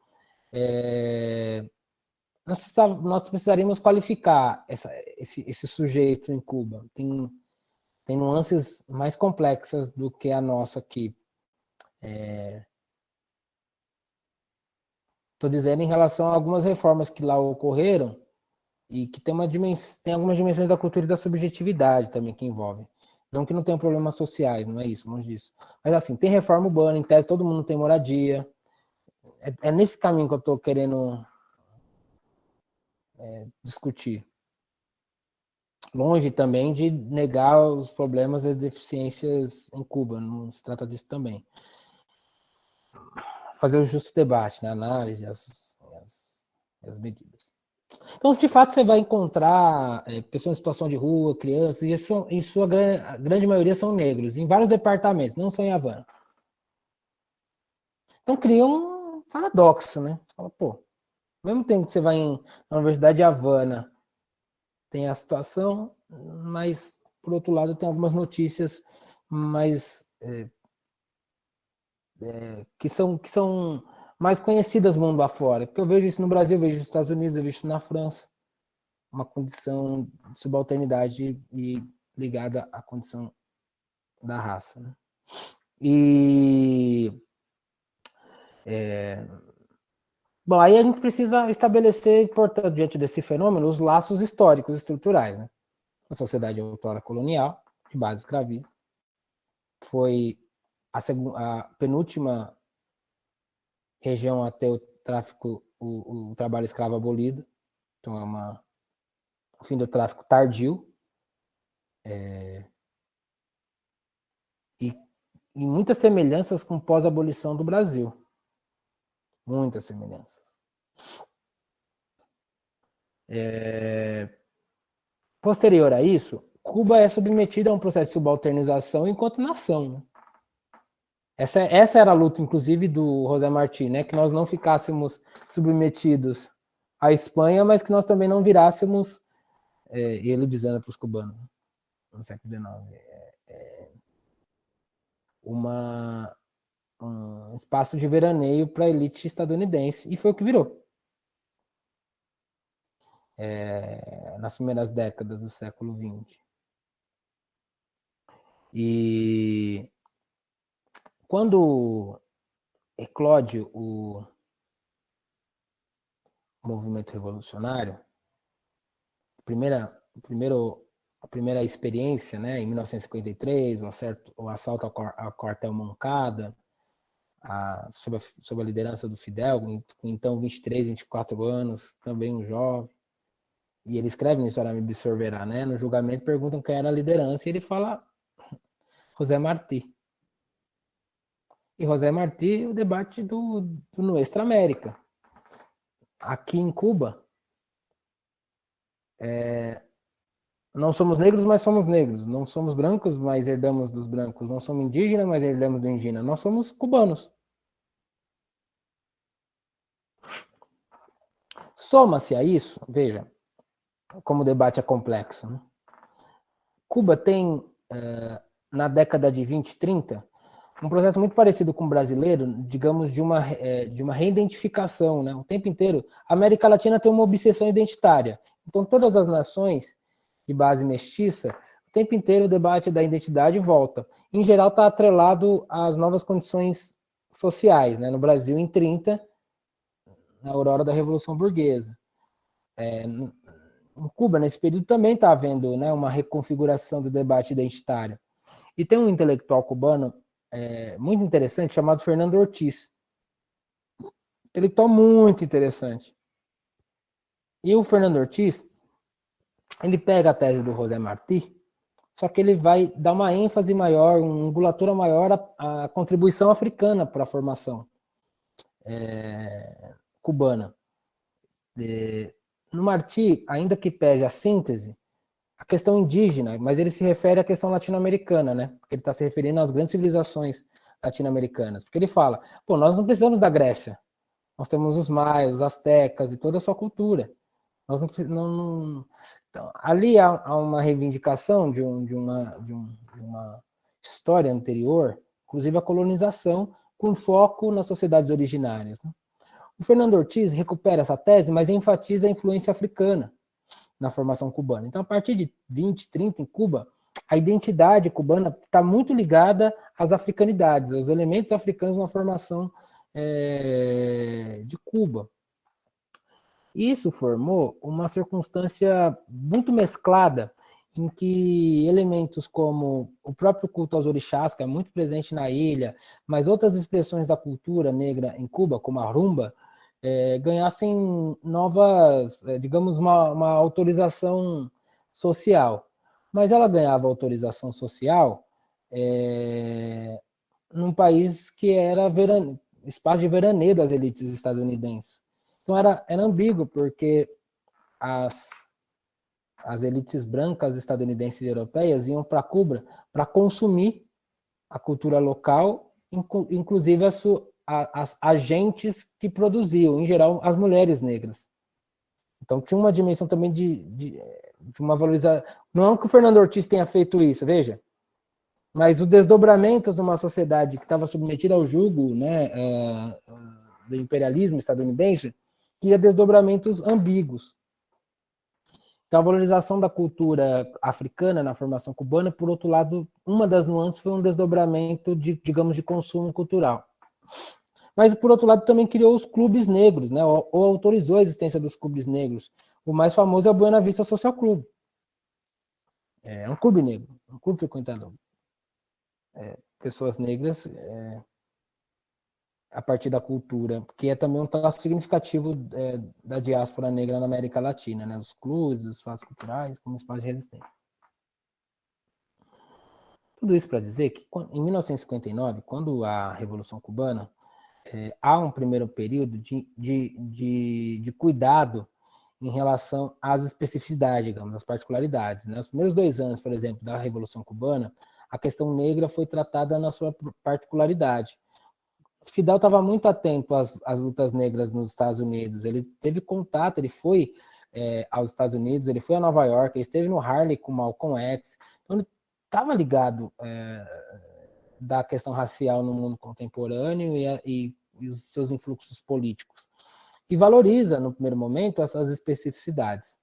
Nós precisaríamos qualificar esse sujeito em Cuba. Tem nuances mais complexas do que a nossa aqui. Estou dizendo em relação a algumas reformas que lá ocorreram e que tem algumas dimensões da cultura e da subjetividade também que envolvem. Não que não tenham problemas sociais, não é isso, longe disso. Mas assim, tem reforma urbana, em tese todo mundo tem moradia. É nesse caminho que eu estou querendo discutir. Longe também de negar os problemas e deficiências em Cuba, não se trata disso também. Fazer o justo debate, né? Análise, as medidas. Então, de fato, você vai encontrar pessoas em situação de rua, crianças, e em sua grande maioria são negros, em vários departamentos, não só em Havana. Então, cria um paradoxo, né? Você fala, pô, ao mesmo tempo que você vai na Universidade de Havana, tem a situação, mas, por outro lado, tem algumas notícias mais que são mais conhecidas mundo afora. Porque eu vejo isso no Brasil, eu vejo isso nos Estados Unidos, eu vejo isso na França. Uma condição de subalternidade e ligada à condição da raça. Né? Bom, aí a gente precisa estabelecer, portanto, diante desse fenômeno, os laços históricos estruturais. Né? A sociedade outrora colonial, de base escravista, foi a penúltima região até o tráfico, o trabalho escravo abolido. Então, o fim do tráfico tardio. E muitas semelhanças com pós-abolição do Brasil. Muitas semelhanças. Posterior a isso, Cuba é submetida a um processo de subalternização enquanto nação. Né? Essa era a luta, inclusive, do José Martí, né? Que nós não ficássemos submetidos à Espanha, mas que nós também não virássemos, ele dizendo para os cubanos, no século XIX, um espaço de veraneio para a elite estadunidense, e foi o que virou. Nas primeiras décadas do século XX. E quando eclode o movimento revolucionário, a primeira experiência, né, em 1953, o assalto ao quartel Moncada, sob a liderança do Fidel, com então 23, 24 anos, também um jovem. E ele escreve no História Me Absorverá, né? No julgamento perguntam quem era a liderança e ele fala José Martí. E José Martí, o debate do Nuestra América. Aqui em Cuba, não somos negros, mas somos negros. Não somos brancos, mas herdamos dos brancos. Não somos indígenas, mas herdamos do indígena. Nós somos cubanos. Soma-se a isso, veja, como o debate é complexo. Né? Cuba tem, na década de 20, 30, um processo muito parecido com o brasileiro, digamos, de uma reidentificação. Né? O tempo inteiro, a América Latina tem uma obsessão identitária. Então, todas as nações de base mestiça, o tempo inteiro o debate da identidade volta. Em geral, está atrelado às novas condições sociais. Né? No Brasil, em 30, na aurora da Revolução Burguesa. Em Cuba, nesse período, também está havendo, né, uma reconfiguração do debate identitário. E tem um intelectual cubano muito interessante, chamado Fernando Ortiz. Intelectual muito interessante. E o Fernando Ortiz, ele pega a tese do José Martí, só que ele vai dar uma ênfase maior, uma angulatura maior à contribuição africana para a formação cubana. No Martí, ainda que pese a síntese, a questão indígena, mas ele se refere à questão latino-americana, né? Porque ele está se referindo às grandes civilizações latino-americanas. Porque ele fala, pô, nós não precisamos da Grécia Nós temos os maias, os astecas e toda a sua cultura. Nós então, ali há uma reivindicação de uma história anterior, inclusive a colonização, com foco nas sociedades originárias, né? O Fernando Ortiz recupera essa tese, mas enfatiza a influência africana na formação cubana. Então, a partir de 20, 30, em Cuba, a identidade cubana está muito ligada às africanidades, aos elementos africanos na formação de Cuba. Isso formou uma circunstância muito mesclada, em que elementos como o próprio culto aos orixás, que é muito presente na ilha, mas outras expressões da cultura negra em Cuba, como a rumba, ganhassem novas, digamos, uma autorização social. Mas ela ganhava autorização social num país que era espaço de veraneio das elites estadunidenses. Então era ambíguo, porque as elites brancas estadunidenses e europeias iam para Cuba para consumir a cultura local, inclusive as agentes que produziam, em geral, as mulheres negras. Então tinha uma dimensão também de uma valorização. Não que o Fernando Ortiz tenha feito isso, veja, mas os desdobramentos de uma sociedade que estava submetida ao jugo, né, do imperialismo estadunidense, tinha desdobramentos ambíguos. Então, a valorização da cultura africana na formação cubana, por outro lado, uma das nuances foi um desdobramento digamos, de consumo cultural. Mas, por outro lado, também criou os clubes negros, né, ou autorizou a existência dos clubes negros. O mais famoso é o Buena Vista Social Club. É um clube negro, um clube frequentado pessoas negras a partir da cultura, que é também um traço significativo da diáspora negra na América Latina, né? Os clubes, os espaços culturais, como espaço de resistência. Tudo isso para dizer que, em 1959, quando a Revolução Cubana, há um primeiro período de cuidado em relação às especificidades, digamos, às particularidades, né? Os primeiros 2 anos, por exemplo, da Revolução Cubana, a questão negra foi tratada na sua particularidade. Fidel estava muito atento às lutas negras nos Estados Unidos, ele teve contato, ele foi aos Estados Unidos, ele foi a Nova York, ele esteve no Harlem com Malcolm X, então ele estava ligado da questão racial no mundo contemporâneo e os seus influxos políticos. E valoriza, no primeiro momento, essas especificidades.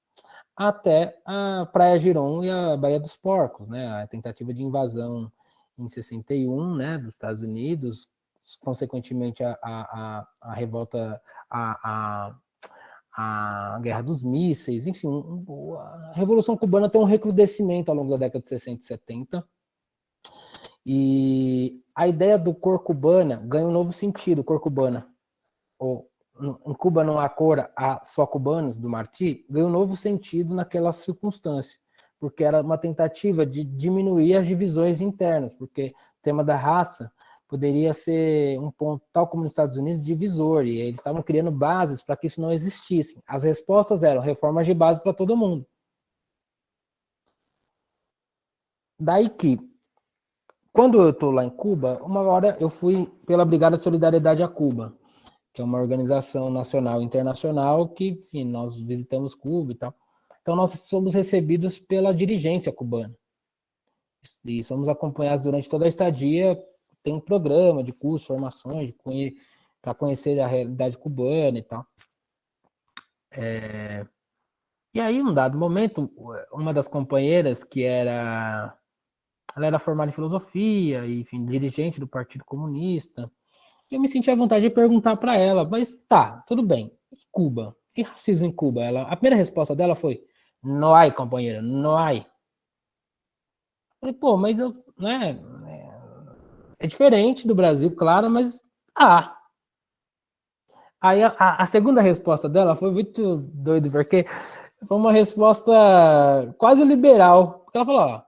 Até a Praia Giron e a Baía dos Porcos, né? A tentativa de invasão em 61, né, dos Estados Unidos, consequentemente a revolta, a Guerra dos Mísseis, enfim, a Revolução Cubana tem um recrudescimento ao longo da década de 60 e 70, e a ideia do cor cubana ganha um novo sentido, cor cubana, ou em Cuba não há cor, há só cubanos, do Martí, ganha um novo sentido naquela circunstância, porque era uma tentativa de diminuir as divisões internas, porque o tema da raça poderia ser um ponto, tal como nos Estados Unidos, divisor, e eles estavam criando bases para que isso não existisse. As respostas eram reformas de base para todo mundo. Daí que, quando eu estou lá em Cuba, uma hora eu fui pela Brigada de Solidariedade a Cuba, que é uma organização nacional e internacional que, enfim, nós visitamos Cuba e tal. Então, nós somos recebidos pela dirigência cubana. E somos acompanhados durante toda a estadia. Tem um programa de cursos, formações, para conhecer a realidade cubana e tal. E aí, num dado momento, uma das companheiras, ela era formada em filosofia, e, enfim, dirigente do Partido Comunista, eu me senti à vontade de perguntar para ela, mas tá, tudo bem, e Cuba? E racismo em Cuba? A primeira resposta dela foi, não há, companheira, não há. Eu falei, pô, mas né, é diferente do Brasil, claro, mas Aí a segunda resposta dela foi muito doido, porque foi uma resposta quase liberal. Porque ela falou, ó,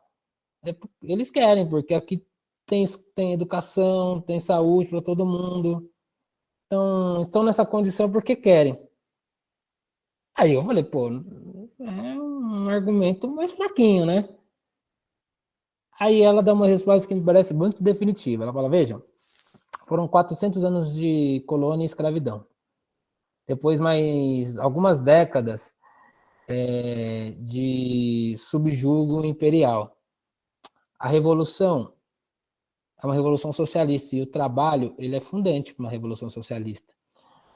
eles querem, porque aqui tem educação, tem saúde para todo mundo. Então, estão nessa condição porque querem. Aí eu falei, pô, é um argumento mais fraquinho, né? Aí ela dá uma resposta que me parece muito definitiva. Ela fala, vejam, foram 400 anos de colônia e escravidão. depois mais algumas décadas de subjugo imperial. A revolução é uma revolução socialista, e o trabalho ele é fundante para uma revolução socialista.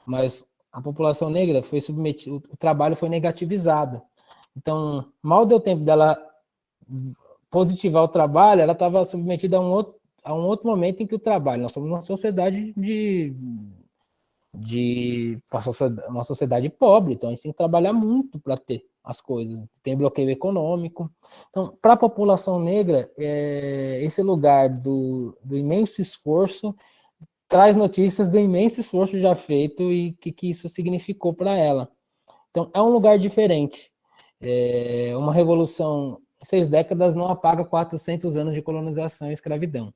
Mas a população negra foi submetida, o trabalho foi negativizado. Então, mal deu tempo dela positivar o trabalho, ela estava submetida a um outro momento em que o trabalho, nós somos uma sociedade uma sociedade pobre, então a gente tem que trabalhar muito para ter as coisas. Tem bloqueio econômico. Então, para a população negra, esse lugar do imenso esforço traz notícias do imenso esforço já feito e que isso significou para ela. Então, é um lugar diferente. Uma revolução em 6 décadas não apaga 400 anos de colonização e escravidão.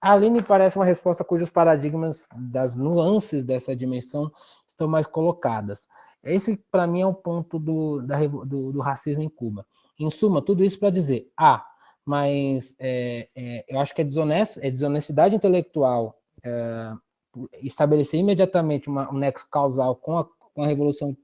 Ali me parece uma resposta cujos paradigmas das nuances dessa dimensão estão mais colocadas. Esse, para mim, é o ponto do racismo em Cuba. Em suma, tudo isso para dizer, mas eu acho que é desonestidade intelectual estabelecer imediatamente um nexo causal com a Revolução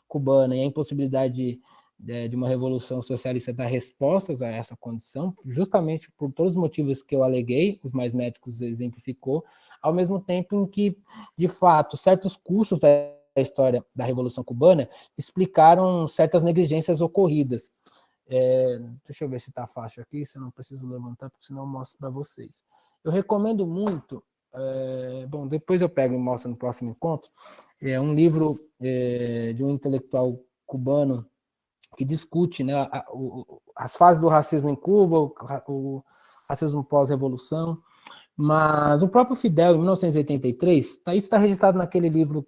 Cubana e a impossibilidade de uma revolução socialista dar respostas a essa condição, justamente por todos os motivos que eu aleguei, os mais médicos exemplificou, ao mesmo tempo em que, de fato, certos cursos da história da Revolução Cubana explicaram certas negligências ocorridas. Deixa eu ver se está fácil aqui, se eu não preciso levantar, porque senão eu mostro para vocês. Eu recomendo muito, bom, depois eu pego e mostro no próximo encontro, um livro de um intelectual cubano que discute, né, as fases do racismo em Cuba, o racismo pós-revolução, mas o próprio Fidel, em 1983, isso está registrado naquele livro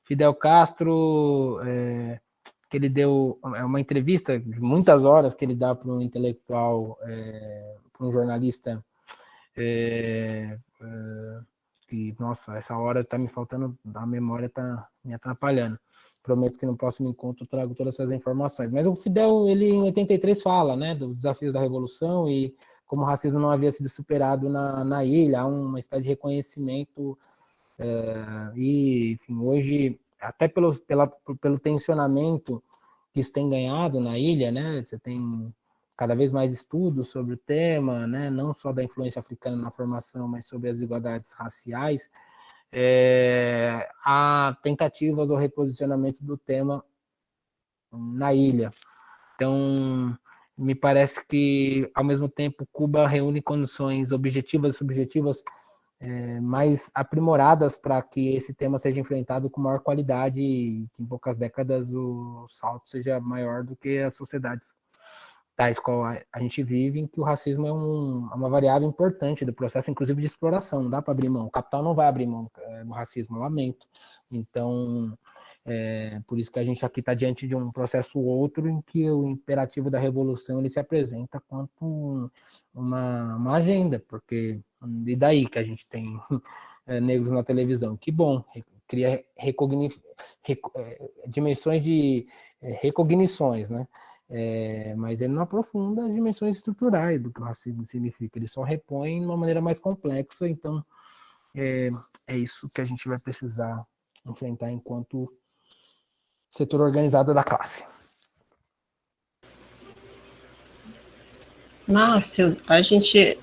Fidel Castro, que ele deu uma entrevista de muitas horas que ele dá para um intelectual, para um jornalista, que, nossa, essa hora está me faltando, a memória está me atrapalhando. Prometo que no próximo encontro eu trago todas essas informações. Mas o Fidel, ele em 83 fala, né, dos desafios da Revolução e como o racismo não havia sido superado na ilha, há uma espécie de reconhecimento e, enfim, hoje, até pelo tensionamento que isso tem ganhado na ilha, né, você tem cada vez mais estudos sobre o tema, né, não só da influência africana na formação, mas sobre as desigualdades raciais, há tentativas ou reposicionamentos do tema na ilha. Então, me parece que, ao mesmo tempo, Cuba reúne condições objetivas e subjetivas mais aprimoradas para que esse tema seja enfrentado com maior qualidade e que em poucas décadas o salto seja maior do que as sociedades tais qual a gente vive, em que o racismo é uma variável importante do processo, inclusive de exploração, não dá para abrir mão. O capital não vai abrir mão do racismo, eu lamento. Então, por isso que a gente aqui está diante de um processo outro em que o imperativo da revolução ele se apresenta quanto uma agenda, porque e daí que a gente tem negros na televisão? Que bom, cria dimensões de recognições, né? Mas ele não aprofunda as dimensões estruturais do que o racismo significa, ele só repõe de uma maneira mais complexa, então é isso que a gente vai precisar enfrentar enquanto setor organizado da classe. Márcio, a gente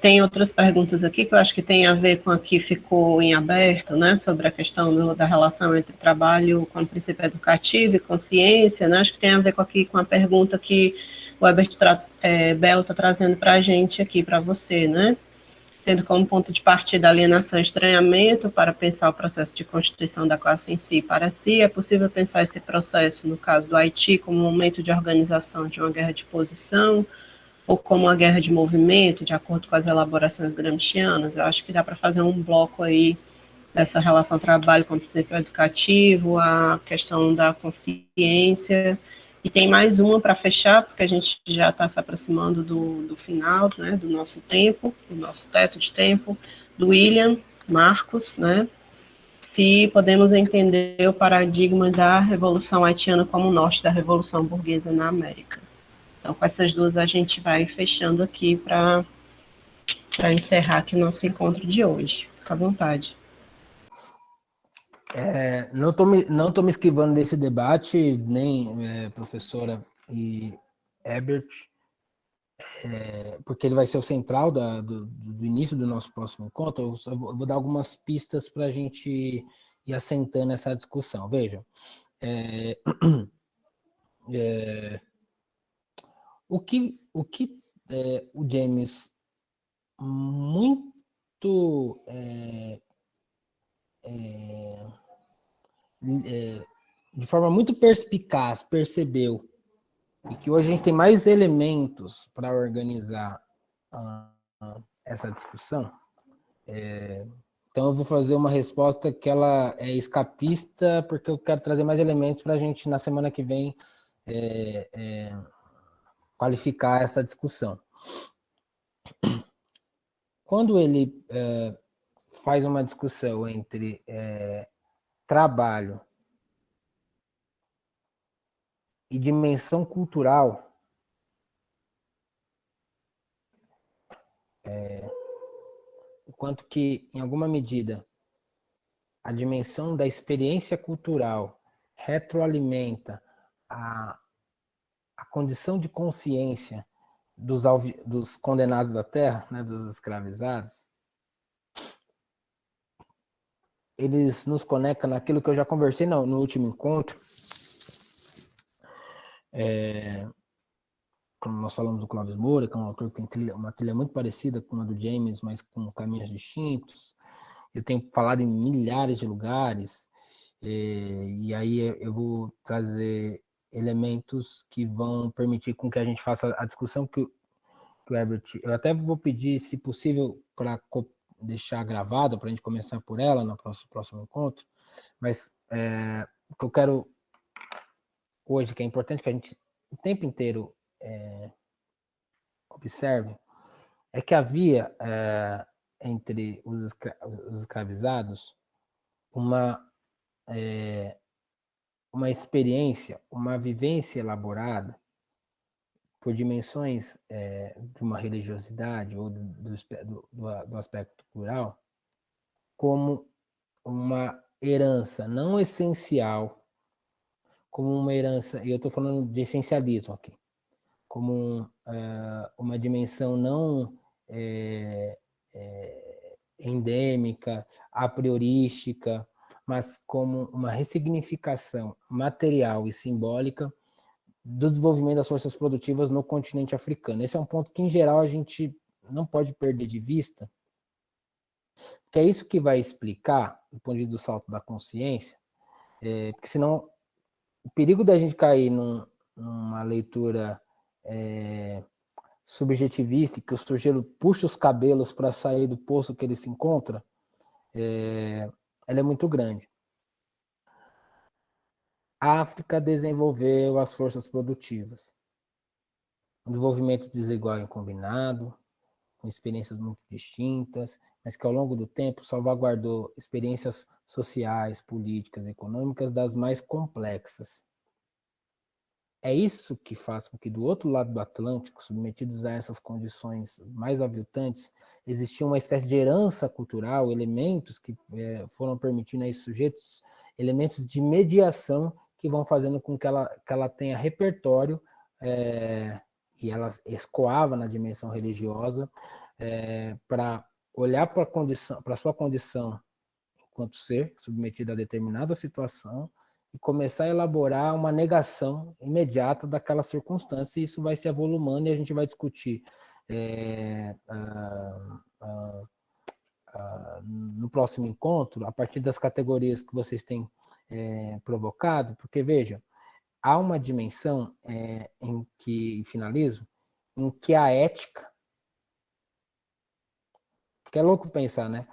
tem outras perguntas aqui que eu acho que tem a ver com a que ficou em aberto, né, sobre a questão da relação entre trabalho com o princípio educativo e consciência, né, acho que tem a ver com a pergunta que o Herbert Belo está trazendo para a gente aqui, para você, né, tendo como ponto de partida a alienação e estranhamento para pensar o processo de constituição da classe em si e para si, é possível pensar esse processo, no caso do Haiti, como um momento de organização de uma guerra de posição, ou como a guerra de movimento, de acordo com as elaborações gramscianas. Eu acho que dá para fazer um bloco aí dessa relação trabalho com o princípio educativo, a questão da consciência, e tem mais uma para fechar, porque a gente já está se aproximando do final, né, do nosso tempo, do nosso teto de tempo, do William Marcos, né, se podemos entender o paradigma da Revolução Haitiana como o norte da Revolução Burguesa na América. Então, com essas duas, a gente vai fechando aqui para encerrar aqui o nosso encontro de hoje. Fica à vontade. Não tô me esquivando desse debate, nem professora e Herbert, porque ele vai ser o central do início do nosso próximo encontro. Eu só vou dar algumas pistas para a gente ir assentando essa discussão. Vejam, o James muito de forma muito perspicaz percebeu e que hoje a gente tem mais elementos para organizar essa discussão. Então eu vou fazer uma resposta que ela é escapista, porque eu quero trazer mais elementos para a gente, na semana que vem, qualificar essa discussão. Quando ele faz uma discussão entre trabalho e dimensão cultural, enquanto que, em alguma medida, a dimensão da experiência cultural retroalimenta a condição de consciência dos condenados da terra, né, dos escravizados, eles nos conectam naquilo que eu já conversei no último encontro, quando nós falamos do Clóvis Moura, que é um autor que tem uma trilha muito parecida com a do James, mas com caminhos distintos. Eu tenho falado em milhares de lugares, e aí eu vou trazer elementos que vão permitir com que a gente faça a discussão que o Herbert... Eu até vou pedir, se possível, para deixar gravado, para a gente começar por ela no próximo encontro, mas o que eu quero hoje, que é importante que a gente o tempo inteiro observe, é que havia entre os escravizados uma experiência, uma vivência elaborada por dimensões de uma religiosidade ou do aspecto cultural, como uma herança não essencial, como uma herança, e eu estou falando de essencialismo aqui, como uma dimensão não endêmica, a priorística, mas como uma ressignificação material e simbólica do desenvolvimento das forças produtivas no continente africano. Esse é um ponto que, em geral, a gente não pode perder de vista, porque é isso que vai explicar, do ponto de vista do salto da consciência, porque senão o perigo da gente cair numa leitura subjetivista, que o sujeito puxa os cabelos para sair do poço que ele se encontra, ela é muito grande. A África desenvolveu as forças produtivas. Um desenvolvimento desigual e combinado, com experiências muito distintas, mas que ao longo do tempo salvaguardou experiências sociais, políticas, econômicas das mais complexas. É isso que faz com que do outro lado do Atlântico, submetidos a essas condições mais aviltantes, existia uma espécie de herança cultural, elementos que foram permitindo a esses sujeitos, elementos de mediação que vão fazendo com que ela tenha repertório, e ela escoava na dimensão religiosa, para olhar para a sua condição enquanto ser, submetido a determinada situação, e começar a elaborar uma negação imediata daquela circunstância, e isso vai se avolumando, e a gente vai discutir no próximo encontro, a partir das categorias que vocês têm provocado, porque, veja, há uma dimensão em que, finalizo, em que a ética, que é louco pensar, né?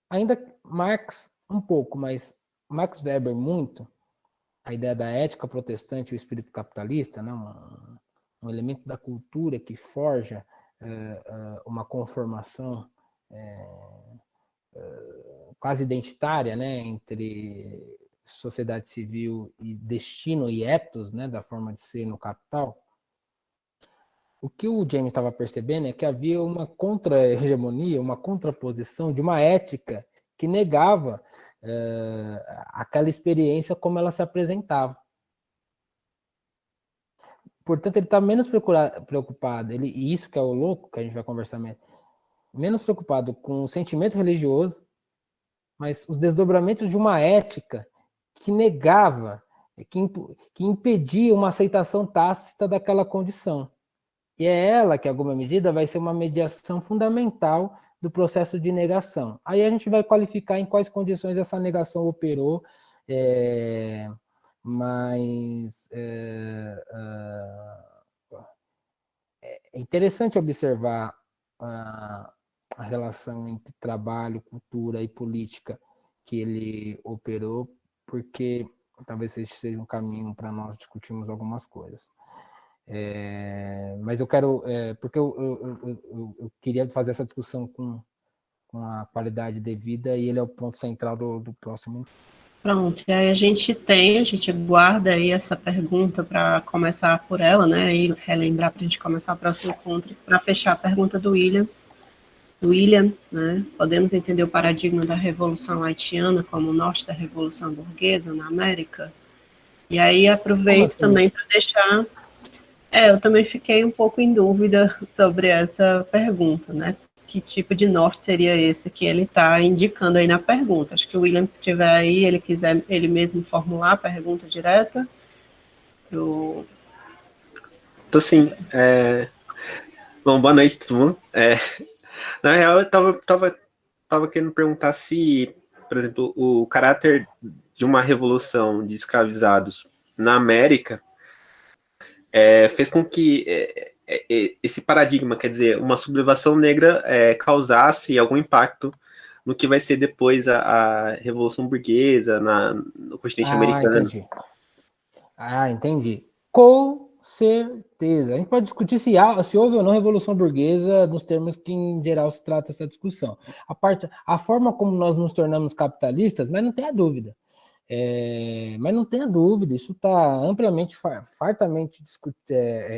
Ainda Marx um pouco, mas Max Weber muito, a ideia da ética protestante e o espírito capitalista, né? um elemento da cultura que forja uma conformação quase identitária, né? Entre sociedade civil e destino e ethos, né? Da forma de ser no capital. O que o James estava percebendo é que havia uma contra-hegemonia, uma contraposição de uma ética que negava aquela experiência como ela se apresentava. Portanto, ele está menos preocupado, e isso que é o louco, que a gente vai conversar menos preocupado com o sentimento religioso, mas os desdobramentos de uma ética que negava, que impedia uma aceitação tácita daquela condição. E é ela que, em alguma medida, vai ser uma mediação fundamental do processo de negação. Aí a gente vai qualificar em quais condições essa negação operou, mas é interessante observar a relação entre trabalho, cultura e política que ele operou, porque talvez esse seja um caminho para nós discutirmos algumas coisas. Mas eu quero, porque eu queria fazer essa discussão com a qualidade devida, e ele é o ponto central do próximo. Pronto, e aí a gente guarda aí essa pergunta para começar por ela, né, e relembrar para a gente começar o próximo encontro, para fechar a pergunta do William, né, podemos entender o paradigma da Revolução Haitiana como o norte da Revolução Burguesa na América? E aí aproveito também para deixar... eu também fiquei um pouco em dúvida sobre essa pergunta, né? Que tipo de norte seria esse que ele está indicando aí na pergunta? Acho que o William, se tiver aí, ele quiser ele mesmo formular a pergunta direta. Tô sim. Bom, boa noite, todo mundo. Na real, eu tava querendo perguntar se, por exemplo, o caráter de uma revolução de escravizados na América fez com que esse paradigma, quer dizer, uma sublevação negra causasse algum impacto no que vai ser depois a Revolução Burguesa no continente americano. Entendi. Com certeza. A gente pode discutir se houve ou não Revolução Burguesa nos termos que, em geral, se trata essa discussão. A forma como nós nos tornamos capitalistas, mas não tenha dúvida. Mas não tenha dúvida, isso está amplamente, fartamente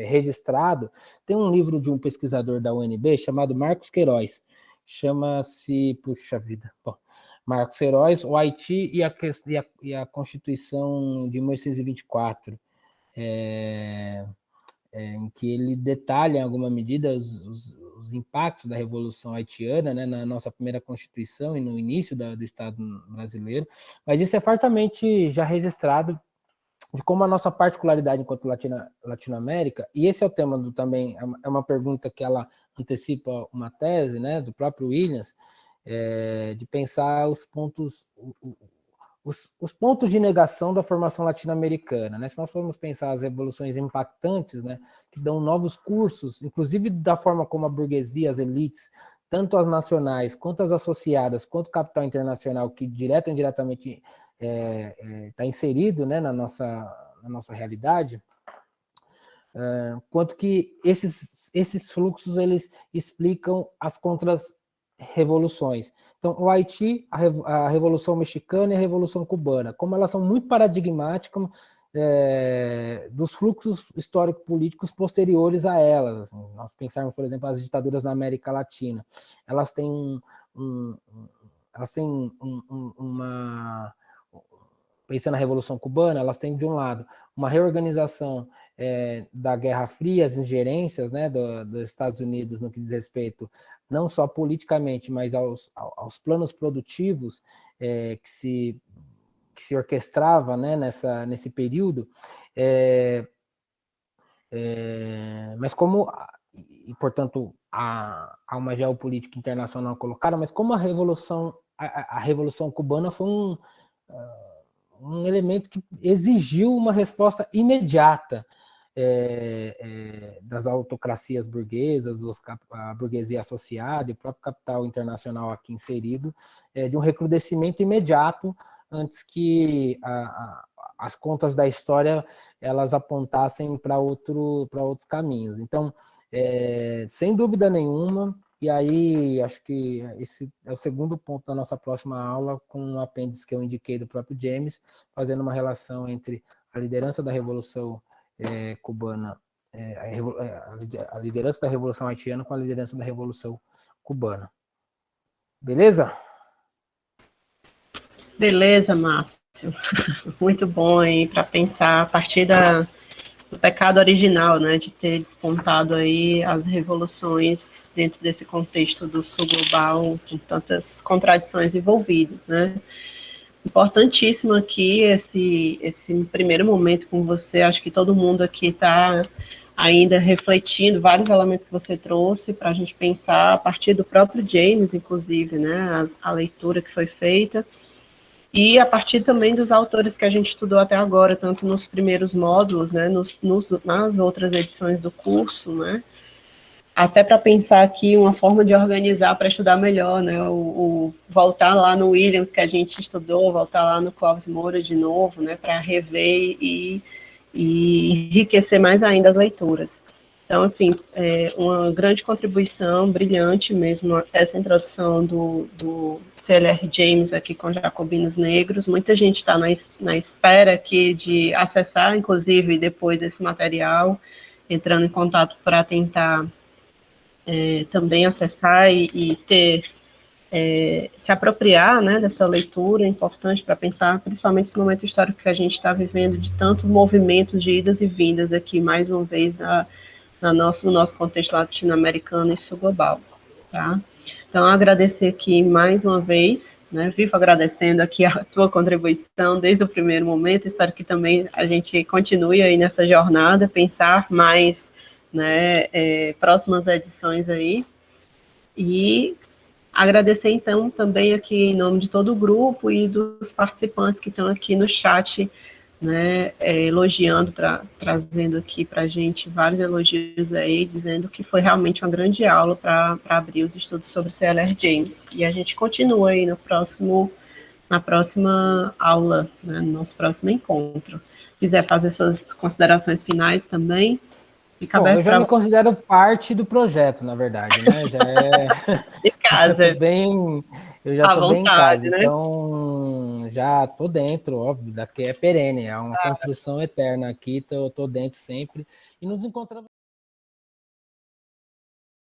registrado. Tem um livro de um pesquisador da UNB chamado Marcos Queiroz, chama-se, puxa vida, bom, Marcos Queiroz, o Haiti e a Constituição de 1924, em que ele detalha, em alguma medida, os impactos da Revolução Haitiana, né, na nossa primeira Constituição e no início do Estado brasileiro, mas isso é fartamente já registrado de como a nossa particularidade enquanto Latinoamérica, e esse é o tema também, é uma pergunta que ela antecipa uma tese, né, do próprio Williams, de pensar os pontos de negação da formação latino-americana, né? Se nós formos pensar as revoluções impactantes, né, que dão novos cursos, inclusive da forma como a burguesia, as elites, tanto as nacionais, quanto as associadas, quanto o capital internacional, que direto ou indiretamente está inserido, né, na nossa realidade, quanto que esses fluxos eles explicam as contra-revoluções. Então, o Haiti, a Revolução Mexicana e a Revolução Cubana, como elas são muito paradigmáticas dos fluxos histórico-políticos posteriores a elas. Assim, nós pensarmos, por exemplo, as ditaduras na América Latina, elas têm uma... Pensando na Revolução Cubana, elas têm, de um lado, uma reorganização da Guerra Fria, as ingerências, né, dos Estados Unidos no que diz respeito não só politicamente, mas aos planos produtivos que se orquestrava, né, nesse período, mas como, e portanto há uma geopolítica internacional colocada, mas como a Revolução Cubana foi um elemento que exigiu uma resposta imediata das autocracias burguesas, a burguesia associada e o próprio capital internacional aqui inserido, de um recrudescimento imediato antes que as contas da história elas apontassem para outros caminhos. Então, sem dúvida nenhuma, e aí acho que esse é o segundo ponto da nossa próxima aula, com um apêndice que eu indiquei do próprio James, fazendo uma relação entre a liderança da Revolução Cubana, a liderança da Revolução Haitiana com a liderança da Revolução Cubana. Beleza? Beleza, Márcio. Muito bom aí para pensar a partir do pecado original, né, de ter despontado aí as revoluções dentro desse contexto do sul global, com tantas contradições envolvidas, né. Importantíssimo aqui esse primeiro momento com você, acho que todo mundo aqui está ainda refletindo vários elementos que você trouxe para a gente pensar a partir do próprio James, inclusive, né, a leitura que foi feita, e a partir também dos autores que a gente estudou até agora, tanto nos primeiros módulos, né, nas outras edições do curso, né, até para pensar aqui uma forma de organizar para estudar melhor, né, o voltar lá no Williams que a gente estudou, voltar lá no Clóvis Moura de novo, né, para rever e enriquecer mais ainda as leituras. Então, assim, uma grande contribuição, brilhante mesmo, essa introdução do C.L.R. James aqui com Jacobinos Negros. Muita gente está na espera aqui de acessar, inclusive, depois esse material, entrando em contato para tentar também acessar e ter, se apropriar, né, dessa leitura importante para pensar, principalmente esse momento histórico que a gente está vivendo, de tantos movimentos de idas e vindas aqui, mais uma vez, no nosso contexto latino-americano e sul-global, tá? Então, agradecer aqui mais uma vez, né, vivo agradecendo aqui a tua contribuição desde o primeiro momento, espero que também a gente continue aí nessa jornada, pensar mais, né, próximas edições aí, e agradecer, então, também aqui em nome de todo o grupo e dos participantes que estão aqui no chat, né, elogiando, trazendo aqui para a gente vários elogios aí, dizendo que foi realmente uma grande aula para abrir os estudos sobre C.L.R. James. E a gente continua aí na próxima aula, né, no nosso próximo encontro. Se quiser fazer suas considerações finais também, fica Bom, aberto eu já me considero parte do projeto, na verdade, né? Já é. de casa. Eu já À tô bem em casa, vontade, né? então já tô dentro, óbvio, daqui é perene, é uma construção eterna aqui, tô dentro sempre, e nos encontramos.